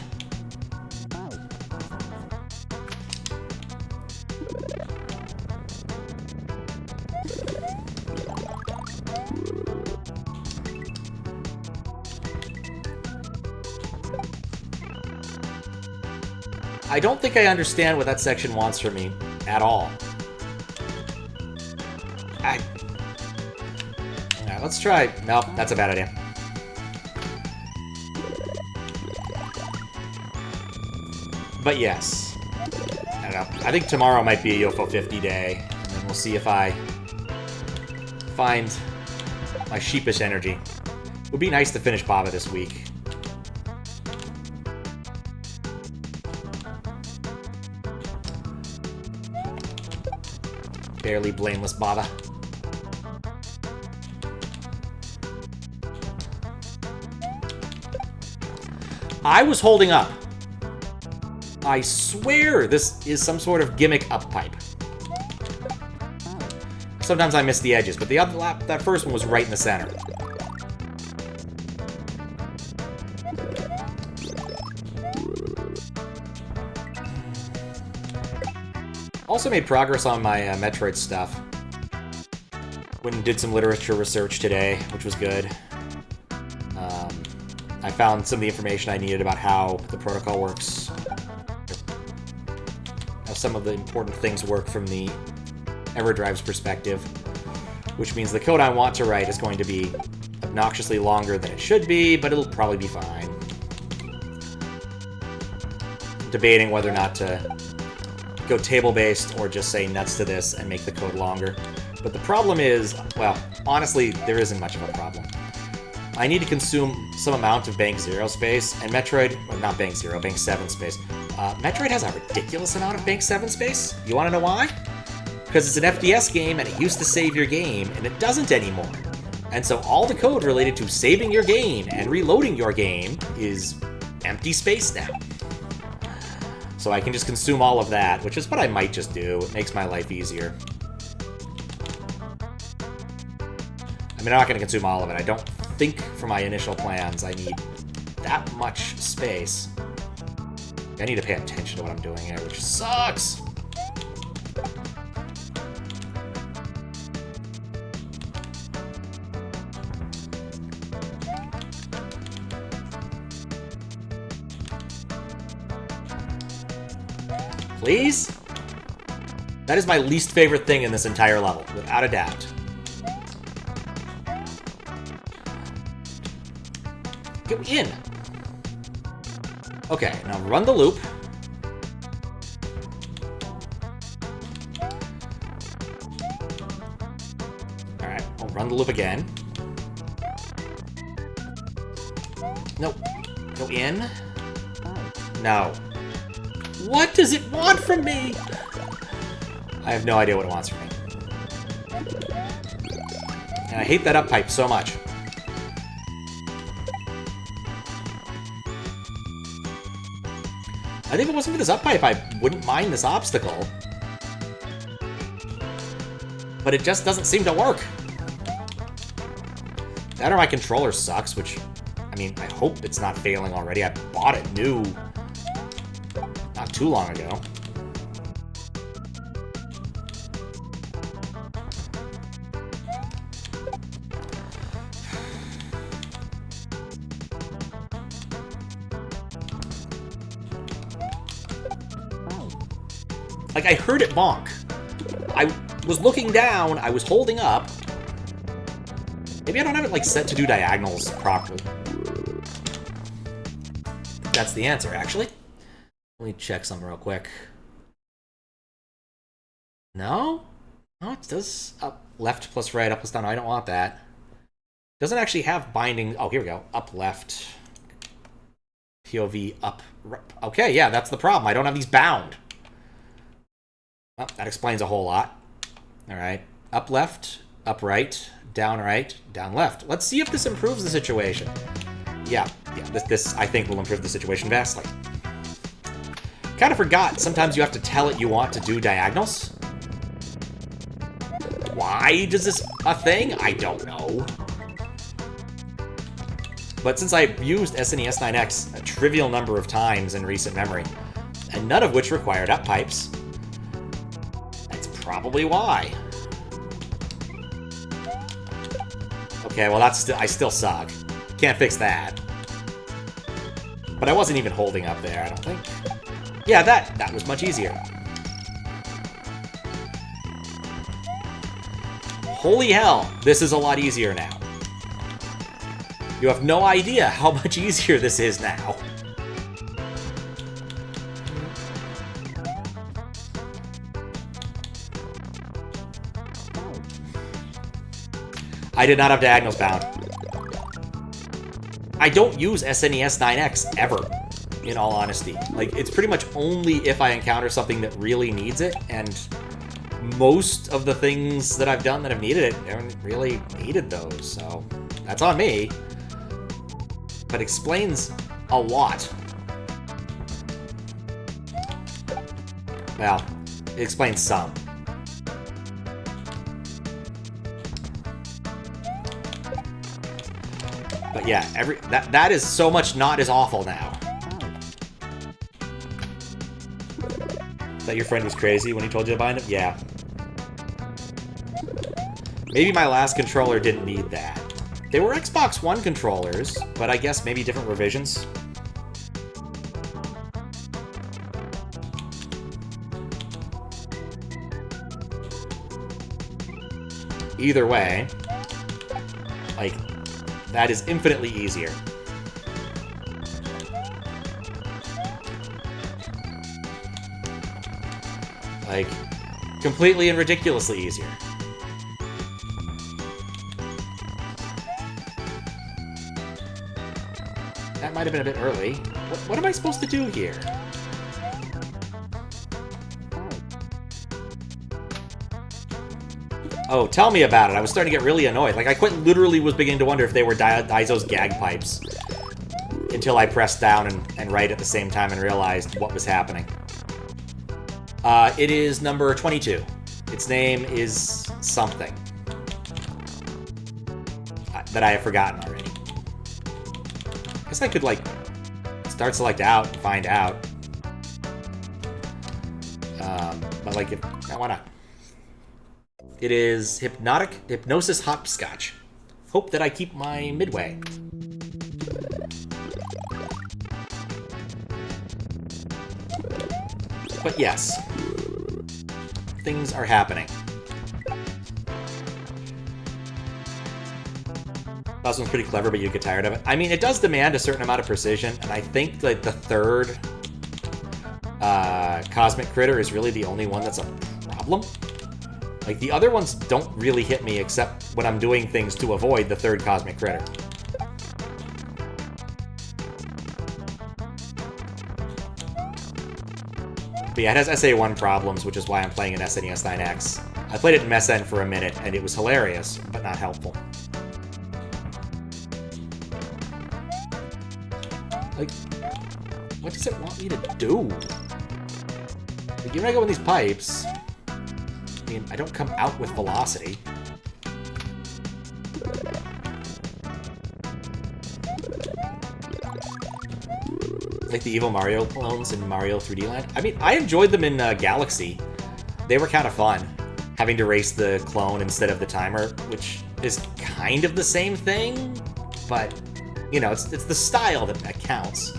I don't think I understand what that section wants from me at all. Alright, let's try. Nope, that's a bad idea. But yes. I don't know. I think tomorrow might be a UFO 50 day, and then we'll see if I find my sheepish energy. It would be nice to finish Baba this week. Barely blameless Baba. I was holding up. I swear this is some sort of gimmick up pipe. Sometimes I miss the edges, but the other lap, that first one was right in the center. Also made progress on my Metroid stuff. Went and did some literature research today, which was good. I found some of the information I needed about how the protocol works. How some of the important things work from the EverDrive's perspective. Which means the code I want to write is going to be obnoxiously longer than it should be, but it'll probably be fine. Debating whether or not to go table-based or just say nuts to this and make the code longer. But the problem is, well, honestly, there isn't much of a problem. I need to consume some amount of Bank 0 space, and Metroid, well, not Bank 0, Bank 7 space. Metroid has a ridiculous amount of Bank 7 space. You want to know why? Because it's an FDS game, and it used to save your game, and it doesn't anymore. And so all the code related to saving your game and reloading your game is empty space now. So I can just consume all of that, which is what I might just do. It makes my life easier. I mean, I'm not going to consume all of it. I don't think for my initial plans I need that much space. I need to pay attention to what I'm doing here, which sucks! Please? That is my least favorite thing in this entire level, without a doubt. Get in! Okay, now run the loop. Alright, I'll run the loop again. Nope. Go in. No. What does it want from me? I have no idea what it wants from me. And I hate that up pipe so much. I think if it wasn't for this up pipe, I wouldn't mind this obstacle. But it just doesn't seem to work. That or my controller sucks, which, I mean, I hope it's not failing already. I bought it new not too long ago. Like, I heard it bonk. I was looking down, I was holding up. Maybe I don't have it, like, set to do diagonals properly. That's the answer, actually. Let me check something real quick. No? No, it does up left plus right, up plus down. No, I don't want that. It doesn't actually have binding. Oh, here we go. Up left. POV up. Okay, yeah, that's the problem. I don't have these bound. Well, that explains a whole lot. All right. Up left, up right, down left. Let's see if this improves the situation. Yeah, this I think will improve the situation vastly. Kind of forgot, sometimes you have to tell it you want to do diagonals. Why does this a thing? I don't know. But since I've used SNES 9X a trivial number of times in recent memory, and none of which required up pipes, that's probably why. Okay, well that's I still suck. Can't fix that. But I wasn't even holding up there, I don't think. Yeah, that was much easier. Holy hell, this is a lot easier now. You have no idea how much easier this is now. I did not have diagonals bound. I don't use SNES 9X ever, in all honesty. Like, it's pretty much only if I encounter something that really needs it, and most of the things that I've done that have needed it haven't really needed those, so that's on me. But explains a lot. Well, it explains some. But yeah, that is so much not as awful now. That your friend was crazy when he told you to bind him? Yeah. Maybe my last controller didn't need that. They were Xbox One controllers, but I guess maybe different revisions. Either way, like, that is infinitely easier. Like, completely and ridiculously easier. That might have been a bit early. What am I supposed to do here? Oh, tell me about it. I was starting to get really annoyed. Like, I quite literally was beginning to wonder if they were Daizo's gag pipes. Until I pressed down and right at the same time and realized what was happening. It is number 22. Its name is something. That I have forgotten already. I guess I could, like, start select out and find out. But, like, why not? It is Hypnosis Hopscotch. Hope that I keep my midway. But yes, things are happening. That one's pretty clever, but you get tired of it. I mean, it does demand a certain amount of precision, and I think like the third Cosmic Critter is really the only one that's a problem. Like, the other ones don't really hit me except when I'm doing things to avoid the third Cosmic Critter. But yeah, it has SA1 problems, which is why I'm playing an SNES 9X. I played it in MESN for a minute, and it was hilarious, but not helpful. Like, what does it want me to do? Like, even when I go in these pipes, I mean, I don't come out with velocity. Like the evil Mario clones in Mario 3D Land. I mean, I enjoyed them in Galaxy. They were kind of fun, having to race the clone instead of the timer, which is kind of the same thing, but, you know, it's the style that counts.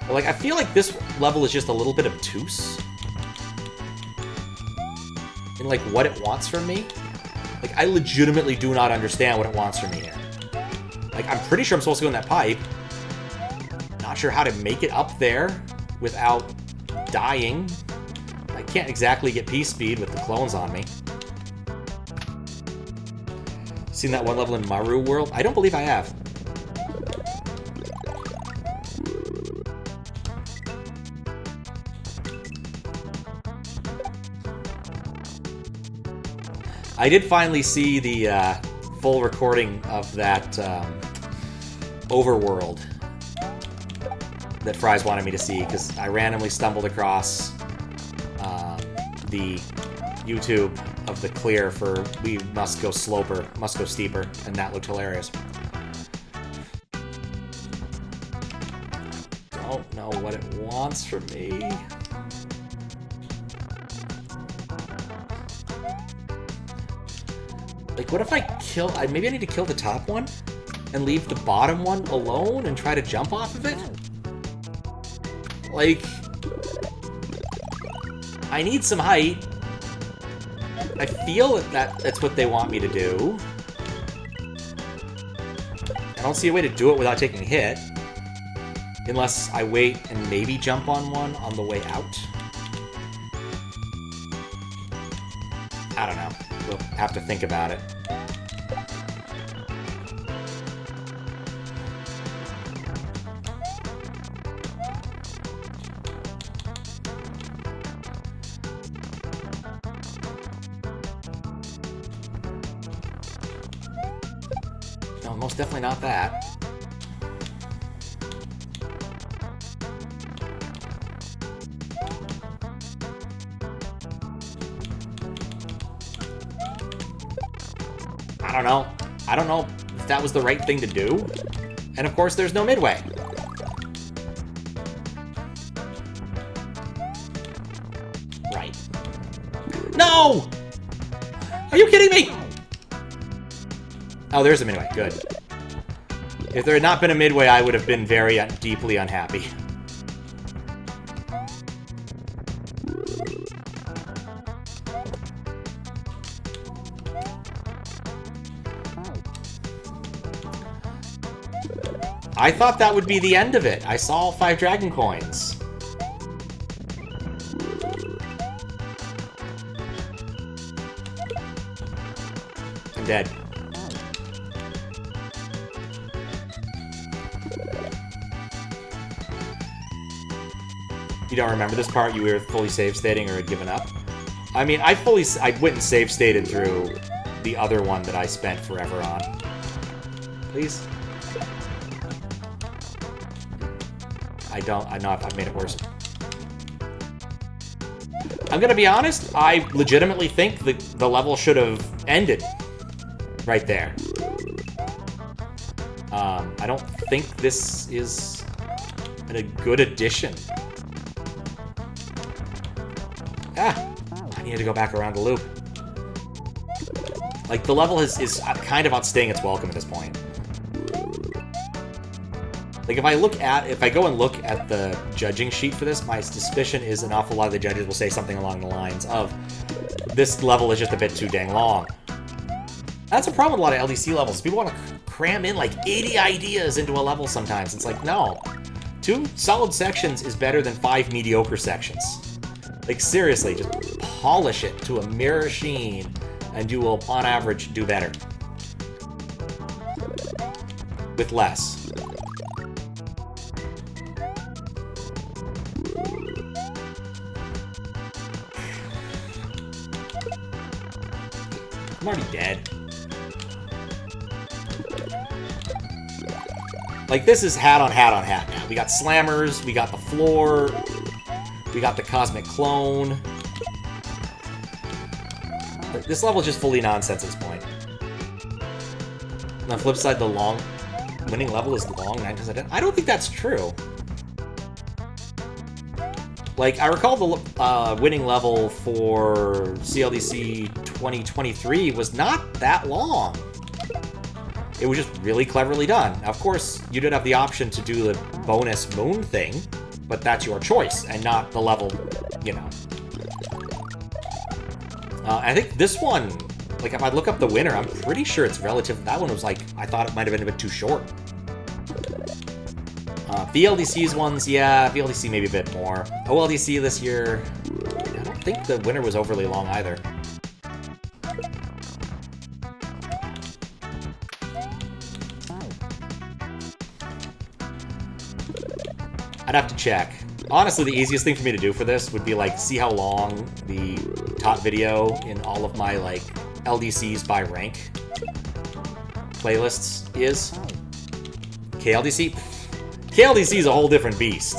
Like, I feel like this level is just a little bit obtuse in, like, what it wants from me. Like, I legitimately do not understand what it wants from me here. Like, I'm pretty sure I'm supposed to go in that pipe. Not sure how to make it up there without dying. I can't exactly get P-speed with the clones on me. Seen that one level in Maru World? I don't believe I have. I did finally see the full recording of that Overworld that Fries wanted me to see, because I randomly stumbled across the YouTube of the clear for We Must Go Steeper, and that looked hilarious. Don't know what it wants from me. Like, what if I kill... maybe I need to kill the top one and leave the bottom one alone and try to jump off of it? Like, I need some height. I feel that's what they want me to do. I don't see a way to do it without taking a hit. Unless I wait and maybe jump on one on the way out. I don't know. We'll have to think about it. No, most definitely not that. I don't know. I don't know if that was the right thing to do. And of course, there's no midway. Right. No! Are you kidding me? Oh, there's a midway. Good. If there had not been a midway, I would have been very deeply unhappy. I thought that would be the end of it. I saw all 5 dragon coins. I'm dead. You don't remember this part? You were fully save stating or had given up? I mean, I went and save stated through the other one that I spent forever on. Please? I know I've made it worse. I'm gonna be honest, I legitimately think the level should have ended right there. I don't think this is a good addition. I need to go back around the loop. Like, the level is kind of outstaying its welcome at this point. Like, if I go and look at the judging sheet for this, my suspicion is an awful lot of the judges will say something along the lines of, this level is just a bit too dang long. That's a problem with a lot of LDC levels. People want to cram in like 80 ideas into a level sometimes. It's like, no. 2 solid sections is better than 5 mediocre sections. Like, seriously, just polish it to a mirror sheen, and you will, on average, do better. With less. I'm already dead. Like, this is hat on hat on hat now. We got slammers, we got the floor, we got the cosmic clone. Like, this level is just fully nonsense at this point. On the flip side, the winning level is long 9 times out of 10. I don't think that's true. Like, I recall the winning level for CLDC2020 was not that long. It was just really cleverly done. Now, of course, you did have the option to do the bonus moon thing, but that's your choice, and not the level, you know. I think this one, like, if I look up the winner, I'm pretty sure it's relative. That one was like, I thought it might have been a bit too short. VLDC's ones, yeah, VLDC maybe a bit more. OLDC this year, I don't think the winner was overly long either. I'd have to check. Honestly, the easiest thing for me to do for this would be, like, see how long the top video in all of my, like, LDCs by rank playlists is. KLDC? KLDC is a whole different beast.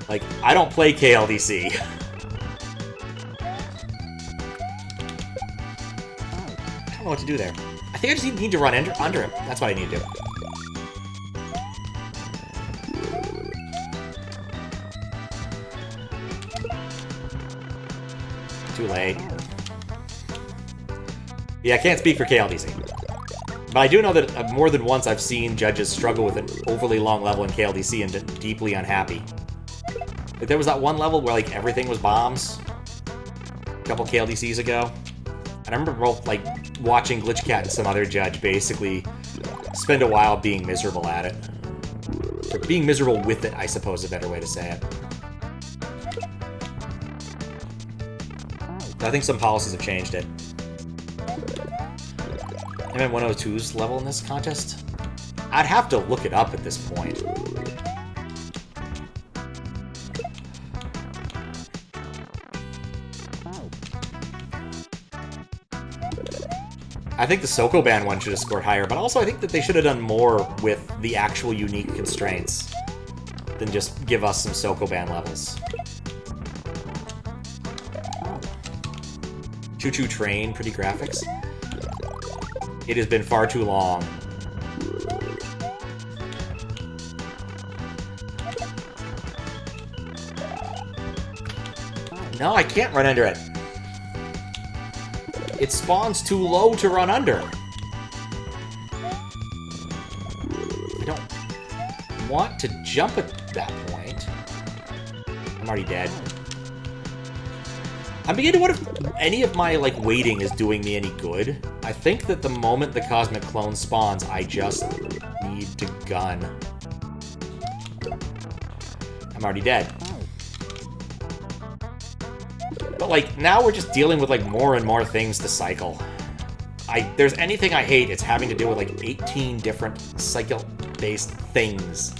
Like, I don't play KLDC. I don't know what to do there. I think I just need to run under him. That's what I need to do. Too late. Yeah, I can't speak for KLDC. But I do know that more than once I've seen judges struggle with an overly long level in KLDC and been deeply unhappy. Like, there was that one level where, like, everything was bombs a couple KLDCs ago. And I remember both, like, watching Glitchcat and some other judge basically spend a while being miserable at it. Or being miserable with it, I suppose is a better way to say it. I think some policies have changed it. I'm at 102's level in this contest. I'd have to look it up at this point. I think the Sokoban one should have scored higher, but also I think that they should have done more with the actual unique constraints than just give us some Sokoban levels. Choo Choo Train, pretty graphics. It has been far too long. No, I can't run under it. It spawns too low to run under. I don't want to jump at that point. I'm already dead. I'm beginning to wonder if any of my, like, waiting is doing me any good. I think that the moment the Cosmic Clone spawns, I just need to gun. I'm already dead. But, like, now we're just dealing with, like, more and more things to cycle. There's anything I hate, it's having to do with, like, 18 different cycle-based things.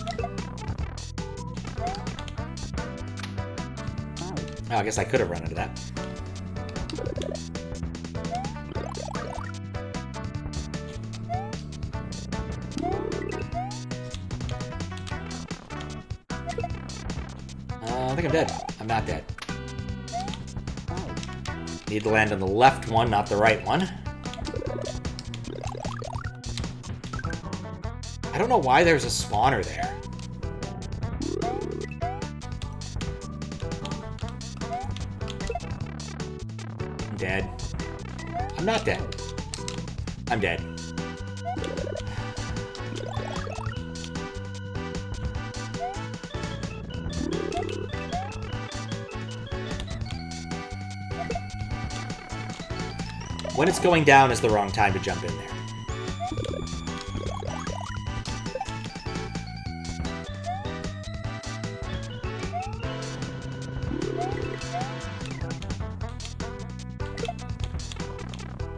Oh, I guess I could have run into that. I think I'm dead. I'm not dead. Need to land on the left one, not the right one. I don't know why there's a spawner there. I'm dead. I'm not dead. I'm dead. When it's going down is the wrong time to jump in there.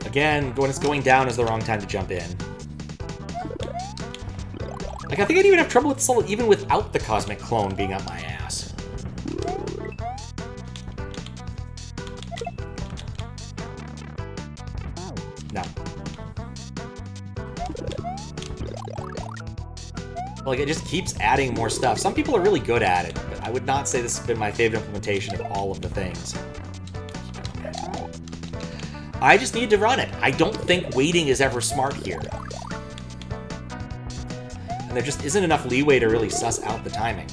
Again, when it's going down is the wrong time to jump in. Like, I think I'd even have trouble with this level even without the Cosmic Clone being up my ass. No. Like, it just keeps adding more stuff. Some people are really good at it, but I would not say this has been my favorite implementation of all of the things. I just need to run it. I don't think waiting is ever smart here. And there just isn't enough leeway to really suss out the timing.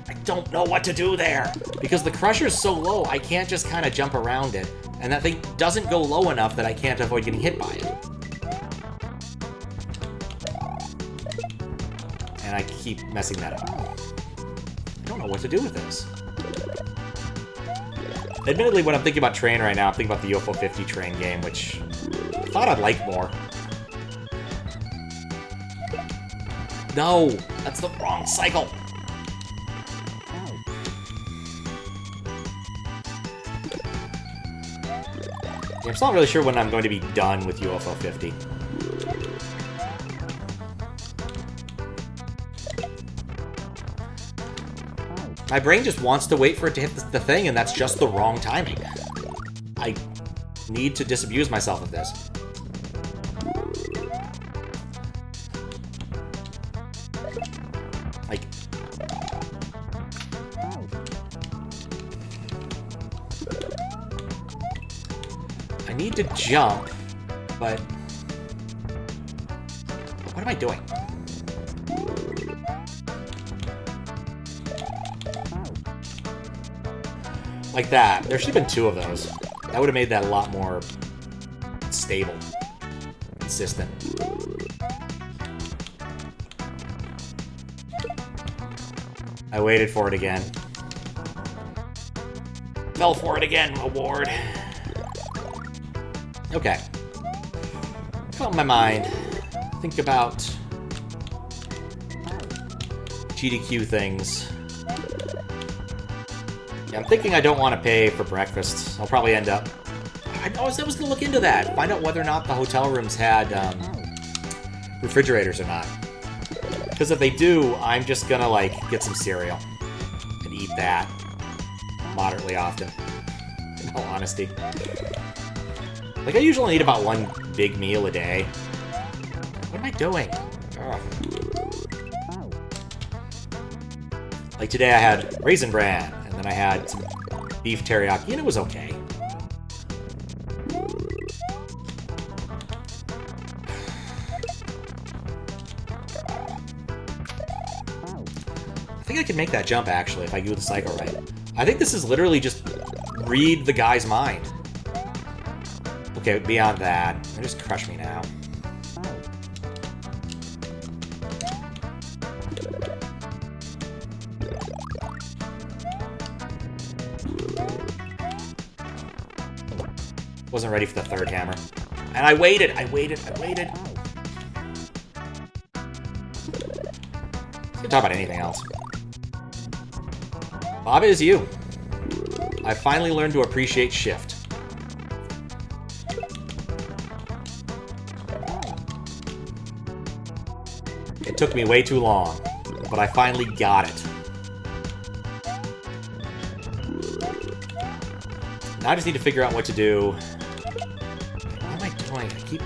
I don't know what to do there. Because the crusher's so low, I can't just kind of jump around it. And that thing doesn't go low enough that I can't avoid getting hit by it. And I keep messing that up. I don't know what to do with this. Admittedly, when I'm thinking about train right now, I'm thinking about the UFO 50 train game, which I thought I'd like more. No, that's the wrong cycle. Yeah, I'm still not really sure when I'm going to be done with UFO 50. My brain just wants to wait for it to hit the thing, and that's just the wrong timing. I need to disabuse myself of this. Like... I need to jump, but... What am I doing? Like that. There should have been two of those. That would have made that a lot more stable. Consistent. I waited for it again. Fell for it again, award. Okay. Calm my mind. Think about GDQ things. Yeah, I'm thinking I don't want to pay for breakfast. I'll probably end up... I was going to look into that. Find out whether or not the hotel rooms had refrigerators or not. Because if they do, I'm just going to, like, get some cereal and eat that moderately often, in all honesty. Like, I usually eat about one big meal a day. What am I doing? Ugh. Like, today I had Raisin Bran, and then I had some beef teriyaki, and it was okay. I think I can make that jump, actually, if I do the cycle right. I think this is literally just read the guy's mind. Okay, beyond that, just crush me now. Wasn't ready for the third hammer. And I waited, I waited, I waited. We can talk about anything else. Bob, it is you. I finally learned to appreciate shift. It took me way too long, but I finally got it. Now I just need to figure out what to do. What am I doing? I keep...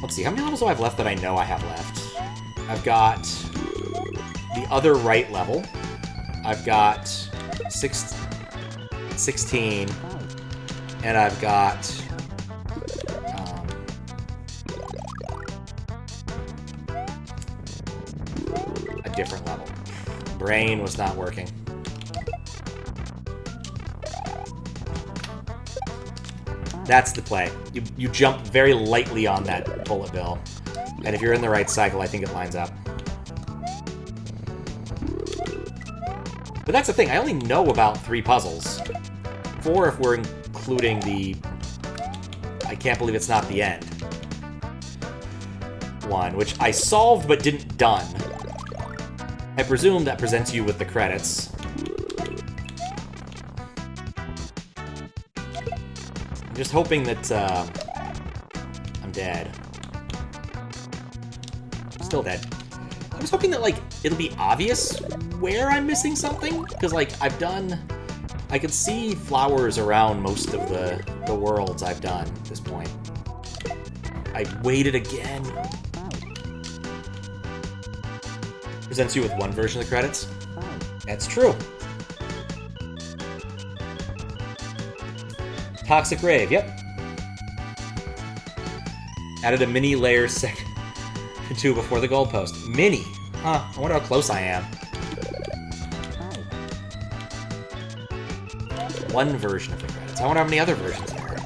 Let's see, how many levels do I have left that I know I have left? I've got the other right level. I've got 16, and I've got a different level. Brain was not working. That's the play. You jump very lightly on that bullet bill, and if you're in the right cycle, I think it lines up. But that's the thing, I only know about 3 puzzles. 4 if we're including the... I can't believe it's not the end. 1, which I solved but didn't done. I presume that presents you with the credits. I'm just hoping that, I'm dead. Still dead. I was hoping that, like, it'll be obvious where I'm missing something, because, like, I can see flowers around most of the worlds I've done at this point. I waited again. Presents you with 1 version of the credits. That's true. Toxicrave, yep. Added a mini layer second to before the goalpost. Mini? Huh, I wonder how close I am. 1 version of the credits. I wonder how many other versions there are.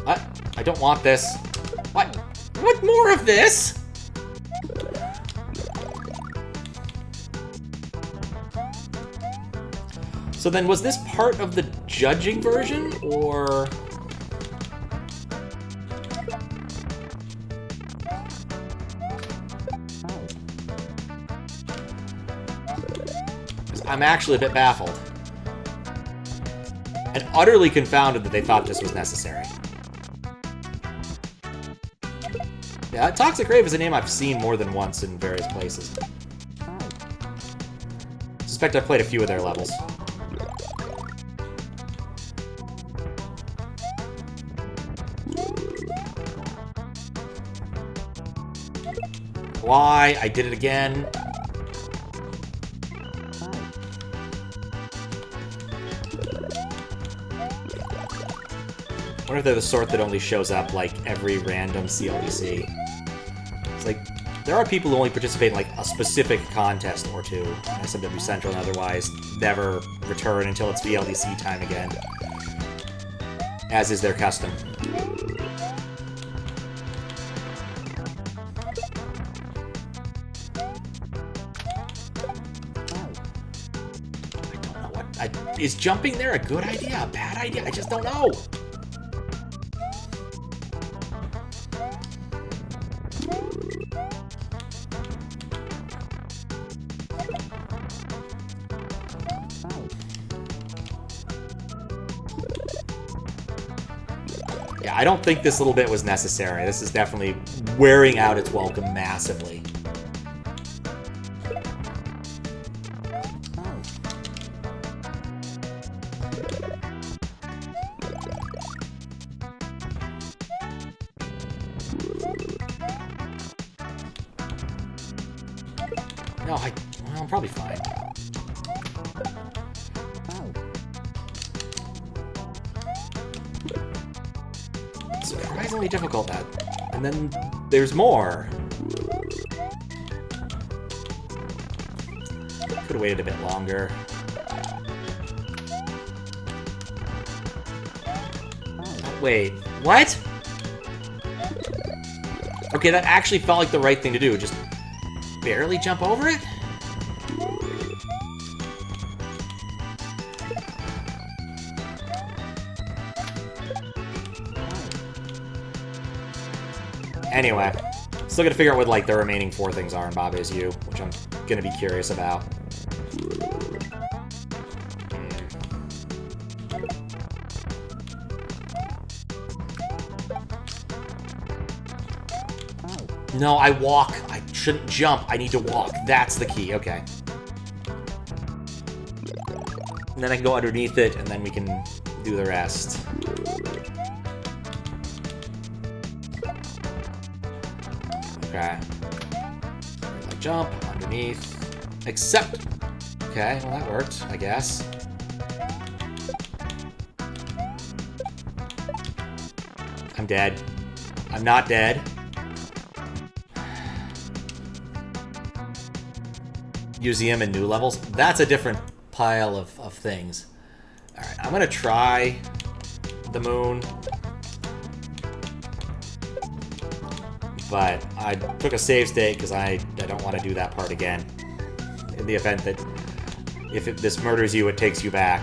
What? I don't want this. What? What more of this? So then, was this part of the judging version, or... I'm actually a bit baffled. And utterly confounded that they thought this was necessary. Yeah, Toxicrave is a name I've seen more than once in various places. Suspect I've played a few of their levels. Why? I did it again. I wonder if they're the sort that only shows up, like, every random CLDC. It's like, there are people who only participate in like a specific contest or two in SMW Central and otherwise never return until it's CLDC time again, as is their custom. I don't know what... is jumping there a good idea, a bad idea? I just don't know. Yeah, I don't think this little bit was necessary. This is definitely wearing out its welcome massively. No, well, I'm probably fine. Surprisingly difficult, that. And then there's more. Could have waited a bit longer. Wait, what? Okay, that actually felt like the right thing to do. Just barely jump over it? Anyway, still gotta figure out what like the remaining 4 things are in Baba Is You, which I'm gonna be curious about. No, I walk. I shouldn't jump. I need to walk. That's the key. Okay. And then I can go underneath it, and then we can do the rest. Okay. I jump underneath. Accept. Okay, well that worked, I guess. I'm dead. I'm not dead. Museum and new levels. That's a different pile of things. Alright, I'm gonna try the moon. But I took a save state because I don't want to do that part again. In the event that if this murders you, it takes you back.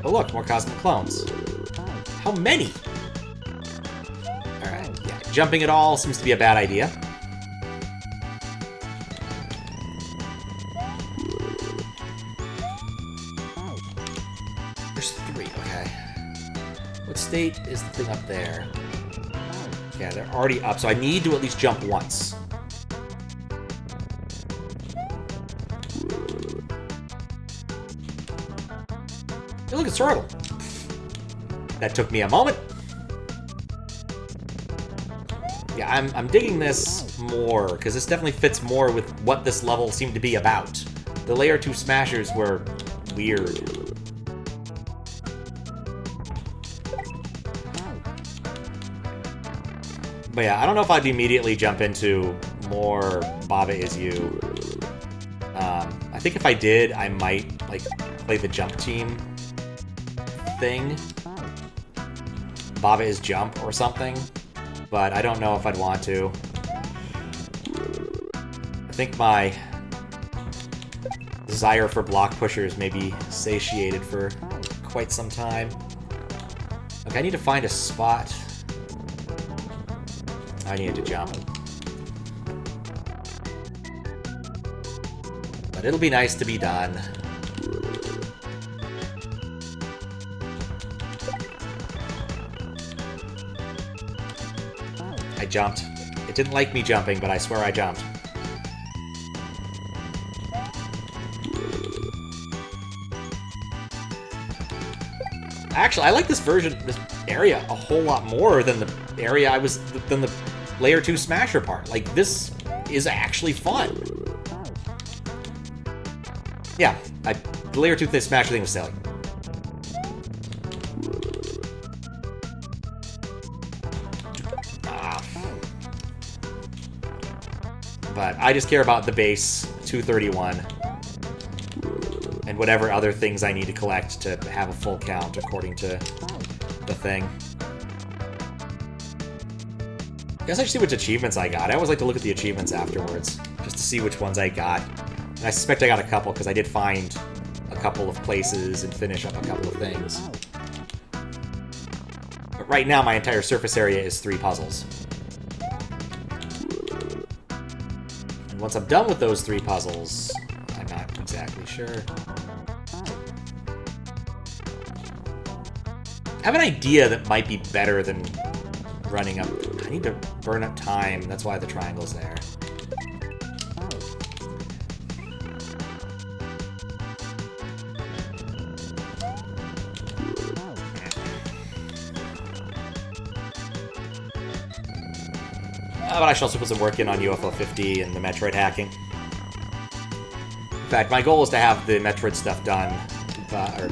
Oh look, more cosmic clones. How many? Alright, yeah, jumping at all seems to be a bad idea. There's 3, okay. What state is the thing up there? Yeah, they're already up, so I need to at least jump once. Hey, look, it's turtle. That took me a moment. Yeah, I'm digging this more, because this definitely fits more with what this level seemed to be about. The Layer 2 Smashers were weird. But yeah, I don't know if I'd immediately jump into more Baba Is You. I think if I did, I might like play the jump team thing. Baba Is Jump or something. But I don't know if I'd want to. I think my desire for block pushers may be satiated for quite some time. Okay, I need to find a spot. I needed to jump. But it'll be nice to be done. I jumped. It didn't like me jumping, but I swear I jumped. Actually, I like this version, this area, a whole lot more than the area than the Layer 2 Smasher part. Like, this is actually fun. Yeah, the Layer 2 Smasher thing was silly. But I just care about the base, 231, and whatever other things I need to collect to have a full count according to the thing. I guess I should see which achievements I got. I always like to look at the achievements afterwards, just to see which ones I got. And I suspect I got a couple, because I did find a couple of places and finish up a couple of things. But right now, my entire surface area is 3 puzzles. And once I'm done with those 3 puzzles, I'm not exactly sure. I have an idea that might be better than running up. I need to burn up time. That's why the triangle's there. But I should also put some work in on UFO 50 and the Metroid hacking. In fact, my goal is to have the Metroid stuff done, or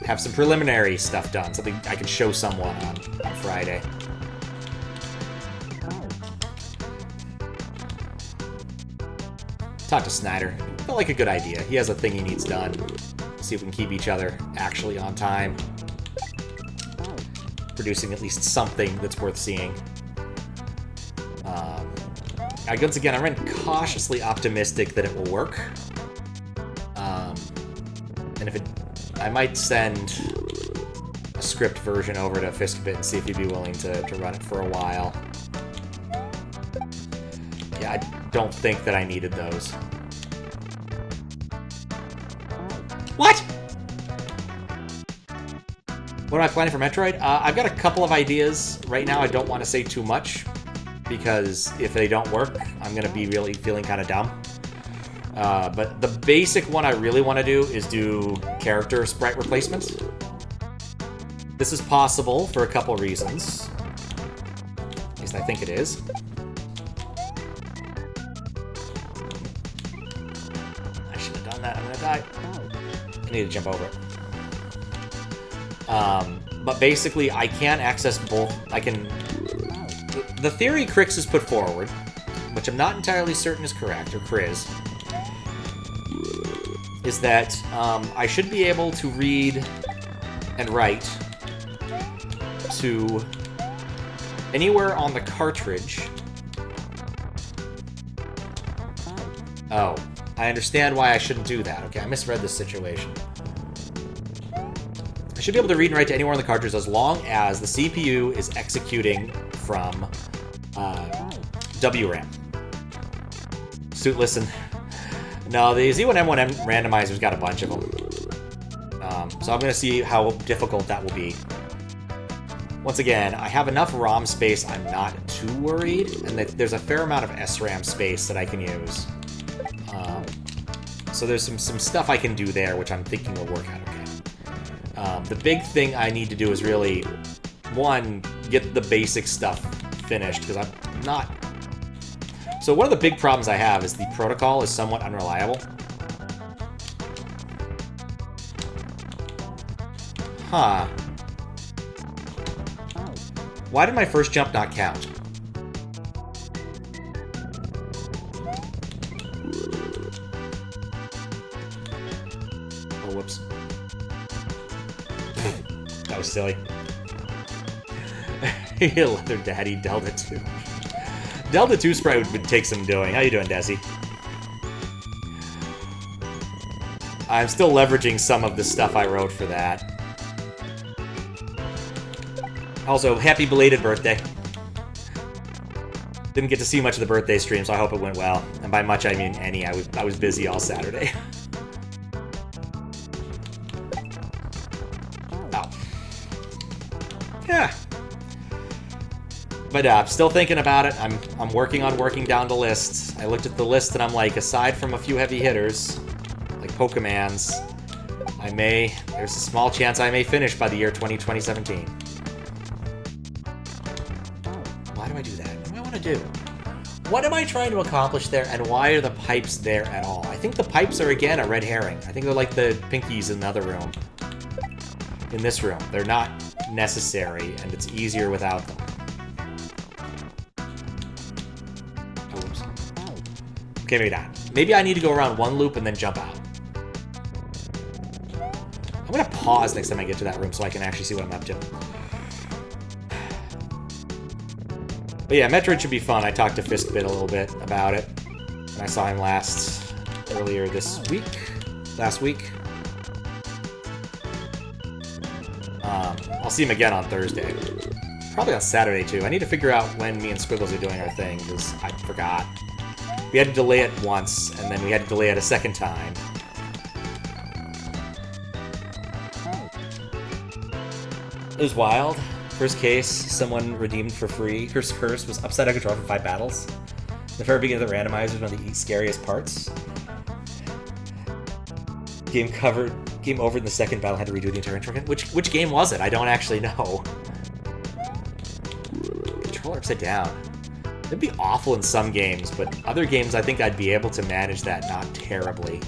have some preliminary stuff done, something I can show someone on Friday. Talk to Snyder. Felt like a good idea. He has a thing he needs done. See if we can keep each other actually on time. Producing at least something that's worth seeing. Once again, I'm cautiously optimistic that it will work. And if it... I might send a script version over to Fiskbit and see if he'd be willing to run it for a while. Yeah, I don't think that I needed those. What? What am I planning for Metroid? I've got a couple of ideas. Right now, I don't want to say too much, because if they don't work, I'm going to be really feeling kind of dumb. But the basic one I really want to do is do character sprite replacements. This is possible for a couple reasons. At least I think it is. I should have done that. I'm going to die. I need to jump over it. But basically, I can access both. I can... The theory Crix has put forward, which I'm not entirely certain is correct, or Kriz, is that I should be able to read and write to anywhere on the cartridge. Oh, I understand why I shouldn't do that. Okay, I misread this situation. I should be able to read and write to anywhere on the cartridge as long as the CPU is executing from WRAM. So, listen. No, the Z1M1M randomizer's got a bunch of them. So I'm going to see how difficult that will be. Once again, I have enough ROM space, I'm not too worried, and there's a fair amount of SRAM space that I can use. So there's some stuff I can do there, which I'm thinking will work out okay. The big thing I need to do is really, one, get the basic stuff finished, because I'm not... So one of the big problems I have is the protocol is somewhat unreliable. Huh. Why did my first jump not count? Oh, whoops. That was silly. Leather Daddy, Delta 2. Delta 2 sprite would take some doing. How you doing, Desi? I'm still leveraging some of the stuff I wrote for that. Also, happy belated birthday. Didn't get to see much of the birthday stream, so I hope it went well. And by much, I mean any. I was busy all Saturday. Oh. Yeah. But I'm still thinking about it. I'm working on working down the lists. I looked at the list and I'm like, aside from a few heavy hitters, like Pokemans, there's a small chance I may finish by the year 2017. Why do I do that? What do I want to do? What am I trying to accomplish there, and why are the pipes there at all? I think the pipes are, again, a red herring. I think they're like the pinkies in the other room. In this room. They're not necessary, and it's easier without them. Okay, maybe not. Maybe I need to go around one loop and then jump out. I'm gonna pause next time I get to that room so I can actually see what I'm up to. But yeah, Metroid should be fun. I talked to Fiskbit a little bit about it. And I saw him last week. I'll see him again on Thursday. Probably on Saturday, too. I need to figure out when me and Squiggles are doing our thing, because I forgot. We had to delay it once, and then we had to delay it a second time. It was wild. First case, someone redeemed for free. Her curse was upside down control for 5 battles. The very beginning of the randomizer is one of the scariest parts. Game over in the second battle, had to redo the entire intro again. Which game was it? I don't actually know. Controller upside down. It'd be awful in some games, but other games I think I'd be able to manage that not terribly.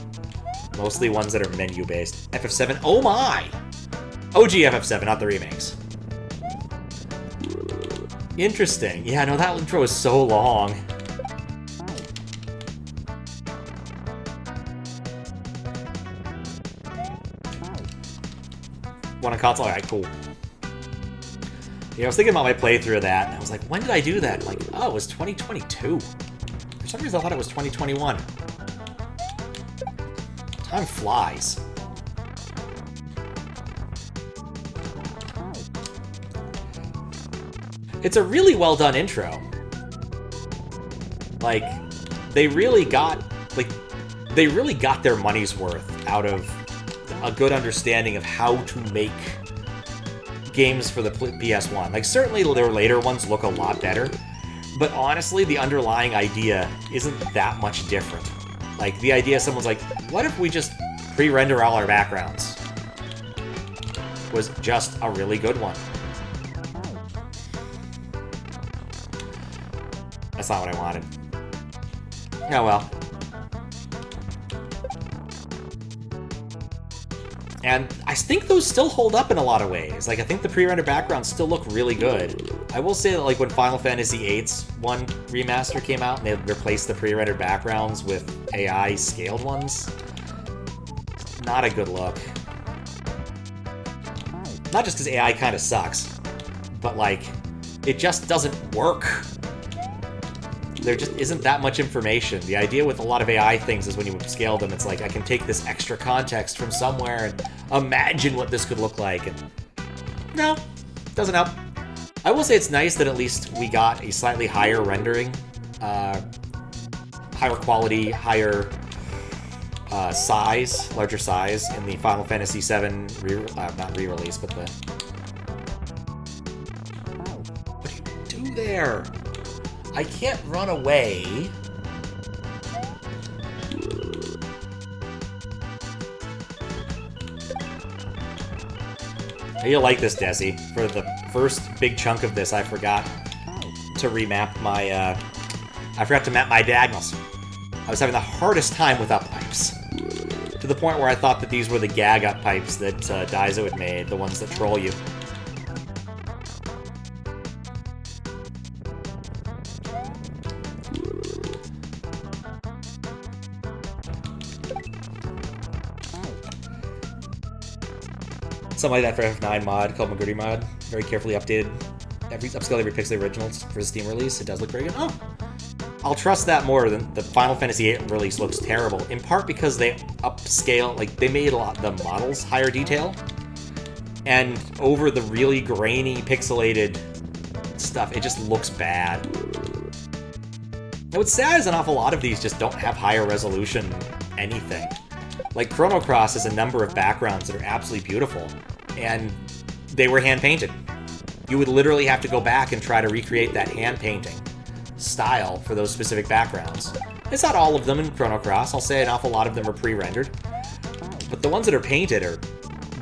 Mostly ones that are menu-based. FF7, oh my! OG FF7, not the remakes. Interesting. Yeah, no, that intro is so long. One on console? Alright, cool. Yeah, I was thinking about my playthrough of that, and I was like, when did I do that? I'm like, oh, it was 2022. For some reason, I thought it was 2021. Time flies. It's a really well done intro. Like, they really got their money's worth out of a good understanding of how to make games for the PS1. Like, certainly their later ones look a lot better, but honestly, the underlying idea isn't that much different. Like, the idea someone's like, what if we just pre-render all our backgrounds? Was just a really good one. That's not what I wanted. Oh well. And I think those still hold up in a lot of ways. Like, I think the pre-rendered backgrounds still look really good. I will say that, like, when Final Fantasy VIII's one remaster came out and they replaced the pre-rendered backgrounds with AI scaled ones, not a good look. Not just because AI kind of sucks, but, like, it just doesn't work. There just isn't that much information. The idea with a lot of AI things is when you scale them, it's like, I can take this extra context from somewhere and imagine what this could look like. And no, doesn't help. I will say it's nice that at least we got a slightly higher rendering, higher quality, higher size, larger size in the Final Fantasy VII, not re-release, but the... What do you do there? I can't run away. You'll like this, Desi. For the first big chunk of this, I forgot to remap my, I forgot to map my diagonals. I was having the hardest time with up pipes. To the point where I thought that these were the gag up pipes that Daizo had made, the ones that troll you. Something like that for F9 mod called McGritty mod. Very carefully updated. Upscaled every pixel of the originals for the Steam release. It does look very good. Oh! I'll trust that more than the Final Fantasy VIII release looks terrible. In part because they upscale, like, they made a lot of the models higher detail. And over the really grainy, pixelated stuff, it just looks bad. And what's sad is an awful lot of these just don't have higher resolution anything. Like, Chrono Cross has a number of backgrounds that are absolutely beautiful, and they were hand-painted. You would literally have to go back and try to recreate that hand-painting style for those specific backgrounds. It's not all of them in Chrono Cross. I'll say an awful lot of them are pre-rendered. But the ones that are painted are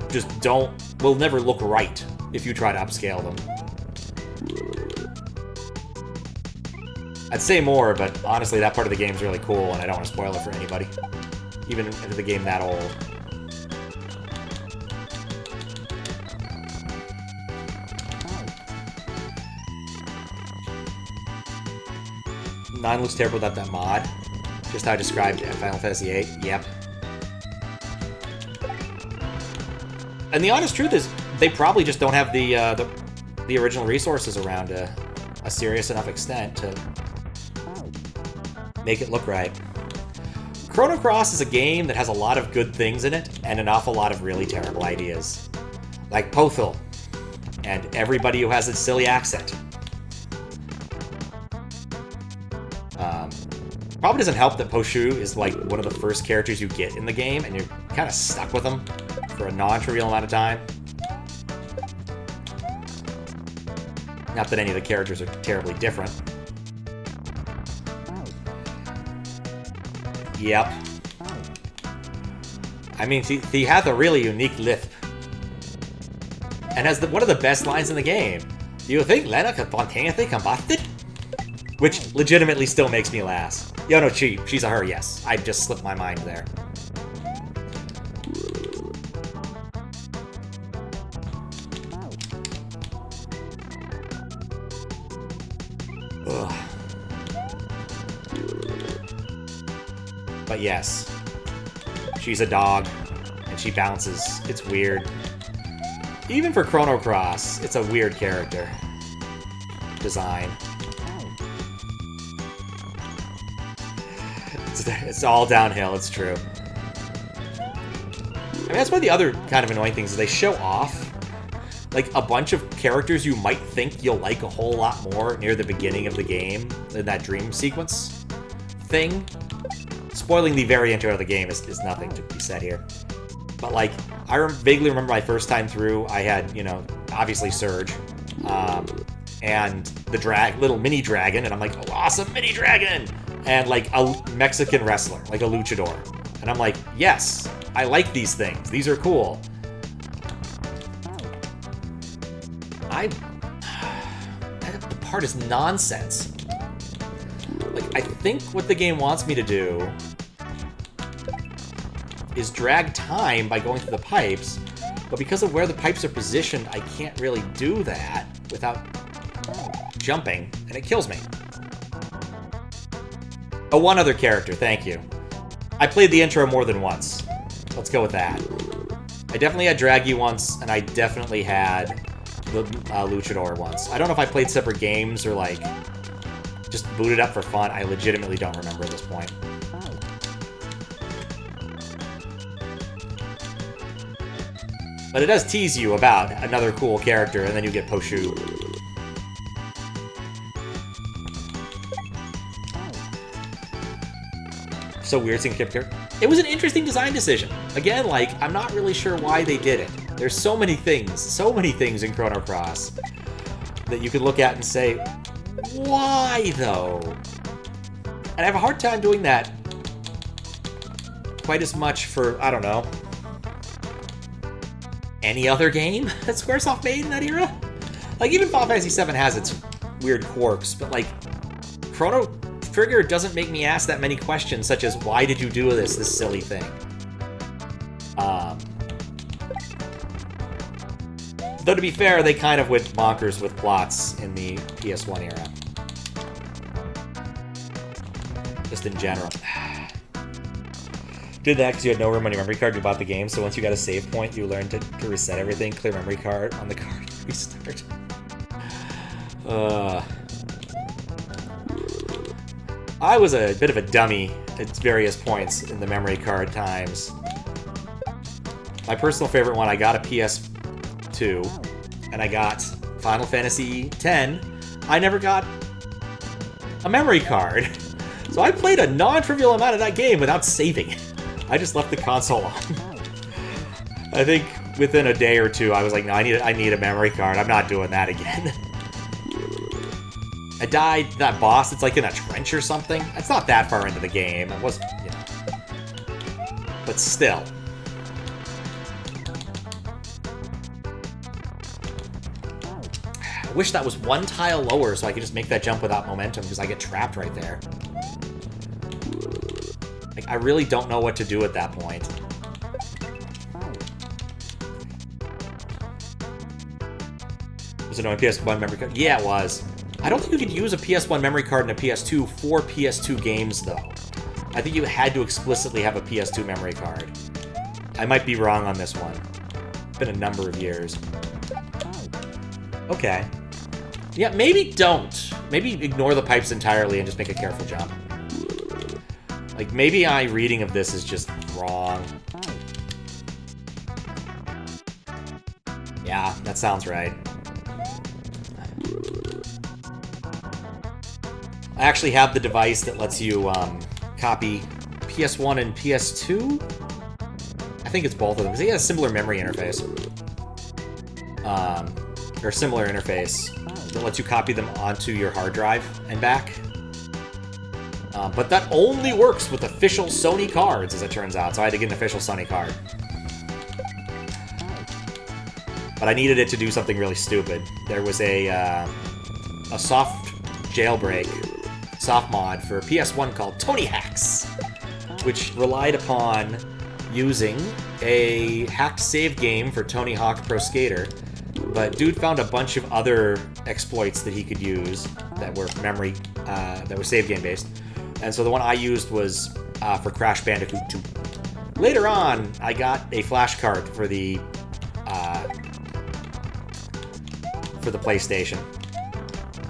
just will never look right if you try to upscale them. I'd say more, but honestly, that part of the game is really cool, and I don't want to spoil it for anybody. Even into the game that old. Nine looks terrible without that mod. Just how I described Final Fantasy VIII. Yep. And the honest truth is, they probably just don't have the original resources around to a serious enough extent to make it look right. Chrono Cross is a game that has a lot of good things in it and an awful lot of really terrible ideas. Like Pothul and everybody who has a silly accent. Probably doesn't help that Poshu is like one of the first characters you get in the game and you're kind of stuck with him for a non-trivial amount of time. Not that any of the characters are terribly different. Yep. I mean, he has a really unique lisp. And has one of the best lines in the game. Do you think Lena can spontaneously combusted? Which legitimately still makes me laugh. Yo, no, she's a her, yes. I just slipped my mind there. Ugh. But yes, she's a dog, and she bounces. It's weird. Even for Chrono Cross, it's a weird character design. It's all downhill, it's true. I mean, that's one of the other kind of annoying things is they show off like a bunch of characters you might think you'll like a whole lot more near the beginning of the game in that dream sequence thing. Spoiling the very intro of the game is nothing to be said here. But like, I vaguely remember my first time through, I had, you know, obviously Surge, and the little mini dragon, and I'm like, oh, awesome mini dragon! And like a Mexican wrestler, like a luchador. And I'm like, yes, I like these things. These are cool. The part is nonsense. Like, I think what the game wants me to do is drag time by going through the pipes, but because of where the pipes are positioned, I can't really do that without jumping, and it kills me. Oh, one other character, thank you. I played the intro more than once. Let's go with that. I definitely had Draggy once, and I definitely had the Luchador once. I don't know if I played separate games or, like, just booted up for fun. I legitimately don't remember at this point. But it does tease you about another cool character, and then you get Poshu. So weird seeing character. It was an interesting design decision. Again, like, I'm not really sure why they did it. There's so many things in Chrono Cross that you could look at and say, why though? And I have a hard time doing that quite as much for, I don't know, any other game that Squaresoft made in that era? Like, even Final Fantasy VII has its weird quirks, but like, Chrono Trigger doesn't make me ask that many questions, such as, why did you do this silly thing? Though to be fair, they kind of went bonkers with plots in the PS1 era. Just in general. Did that because you had no room on your memory card you bought the game, so once you got a save point, you learned to reset everything, clear memory card on the card, restart. I was a bit of a dummy at various points in the memory card times. My personal favorite one, I got a PS2, and I got Final Fantasy X. I never got a memory card. So I played a non-trivial amount of that game without saving. I just left the console on. I think within a day or two, I was like, no, I need a memory card. I'm not doing that again. I died that boss. It's like in a trench or something. It's not that far into the game. It was, you know. But still. I wish that was one tile lower so I could just make that jump without momentum because I get trapped right there. Like, I really don't know what to do at that point. Was it on a PS1 memory card? Yeah, it was. I don't think you could use a PS1 memory card and a PS2 for PS2 games, though. I think you had to explicitly have a PS2 memory card. I might be wrong on this one. It's been a number of years. Okay. Yeah, maybe don't. Maybe ignore the pipes entirely and just make a careful jump. Like, maybe my reading of this is just wrong. Yeah, that sounds right. I actually have the device that lets you copy PS1 and PS2. I think it's both of them, because it has a similar memory interface. Or similar interface that lets you copy them onto your hard drive and back. But that only works with official Sony cards, as it turns out, so I had to get an official Sony card. But I needed it to do something really stupid. There was a soft jailbreak, soft mod for PS1 called Tony Hacks, which relied upon using a hacked save game for Tony Hawk Pro Skater. But dude found a bunch of other exploits that he could use that were memory, that were save game based. And so the one I used was for Crash Bandicoot 2. Later on, I got a flash card for the PlayStation,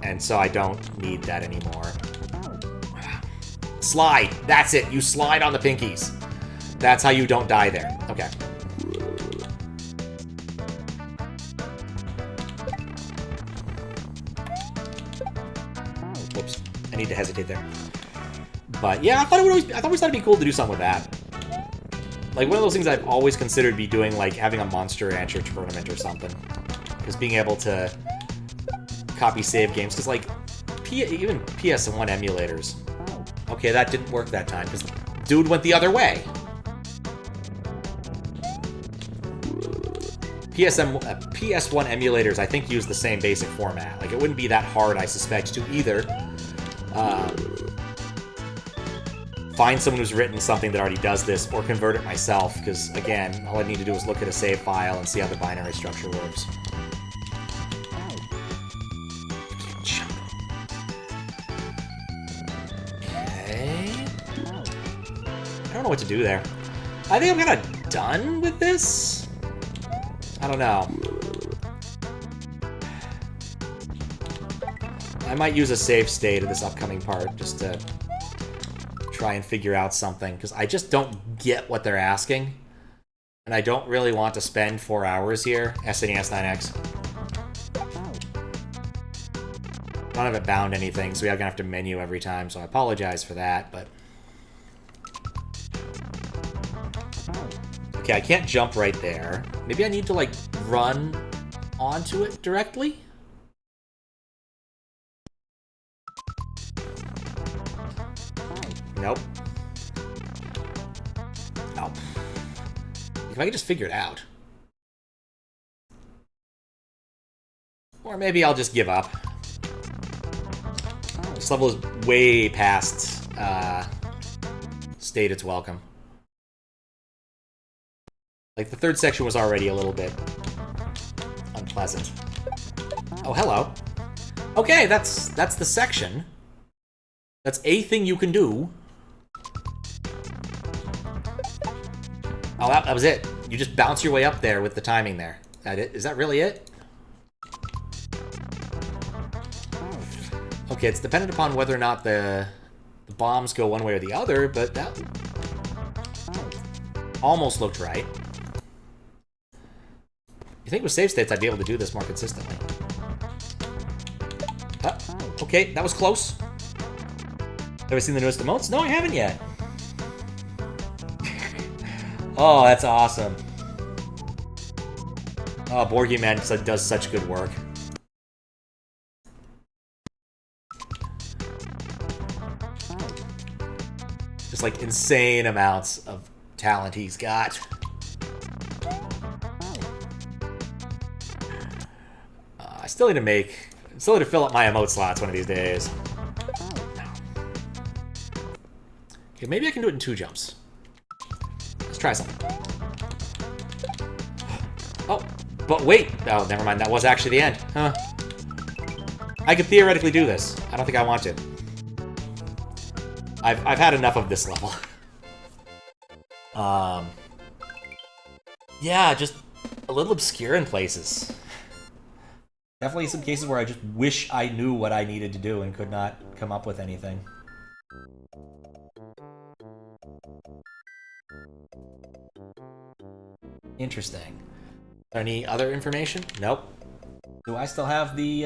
and so I don't need that anymore. Slide. That's it. You slide on the pinkies. That's how you don't die there. Okay. Whoops. I need to hesitate there. But yeah, I always thought it'd be cool to do something with that. Like, one of those things I've always considered be doing, like having a Monster Rancher tournament or something. Because being able to copy save games, because like even PS1 emulators. Okay, that didn't work that time because dude went the other way. PS1 emulators, I think, use the same basic format. Like, it wouldn't be that hard, I suspect, to either find someone who's written something that already does this, or convert it myself, because, again, all I need to do is look at a save file and see how the binary structure works. I can't jump. Okay. I don't know what to do there. I think I'm kind of done with this. I don't know. I might use a save state of this upcoming part just to try and figure out something, because I just don't get what they're asking. And I don't really want to spend 4 hours here. SNES 9X. None of it bound anything, so we are going to have to menu every time, so I apologize for that, but... Okay, I can't jump right there. Maybe I need to, like, run onto it directly? Nope. Nope. If I could just figure it out. Or maybe I'll just give up. This level is way past state its welcome. Like, the third section was already a little bit unpleasant. Oh, hello. Okay, that's the section. That's a thing you can do. Oh, that was it. You just bounce your way up there with the timing there. That it? Is that really it? Okay, it's dependent upon whether or not the bombs go one way or the other, but that almost looked right. You think with save states I'd be able to do this more consistently. Okay, that was close. Ever seen the newest emotes? No, I haven't yet. Oh, that's awesome. Oh, Borgie Man does such good work. Just like insane amounts of talent he's got. I still need to fill up my emote slots one of these days. Okay, maybe I can do it in 2 jumps. Let's try something. Oh, but wait. Oh, never mind. That was actually the end. Huh. I could theoretically do this. I don't think I want to. I've had enough of this level. Yeah, just a little obscure in places. Definitely some cases where I just wish I knew what I needed to do and could not come up with anything. Interesting. Any other information? Nope. Do I still have the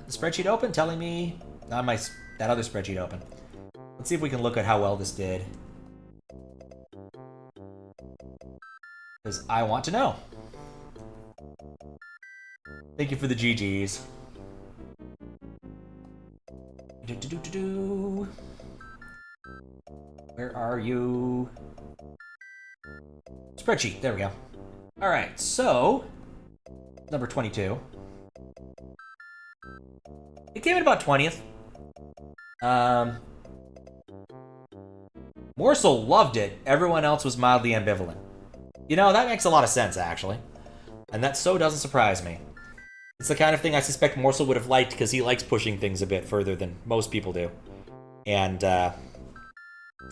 spreadsheet open telling me... Not that other spreadsheet open. Let's see if we can look at how well this did. Because I want to know. Thank you for the GGs. Where are you? Spreadsheet, there we go. Alright, so... Number 22. It came in about 20th. Morsel loved it. Everyone else was mildly ambivalent. You know, that makes a lot of sense, actually. And that so doesn't surprise me. It's the kind of thing I suspect Morsel would have liked because he likes pushing things a bit further than most people do. And, I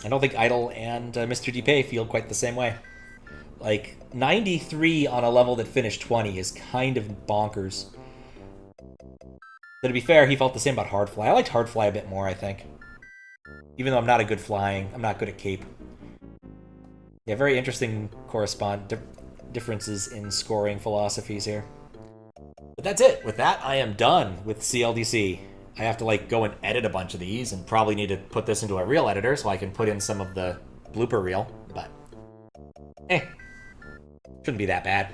don't think Idle and Mr. DP feel quite the same way. Like, 93 on a level that finished 20 is kind of bonkers. But to be fair, he felt the same about Hardfly. I liked Hardfly a bit more, I think. Even though I'm not a good flying, I'm not good at cape. Yeah, very interesting differences in scoring philosophies here. But that's it. With that, I am done with CLDC. I have to, like, go and edit a bunch of these and probably need to put this into a real editor so I can put in some of the blooper reel. But, shouldn't be that bad.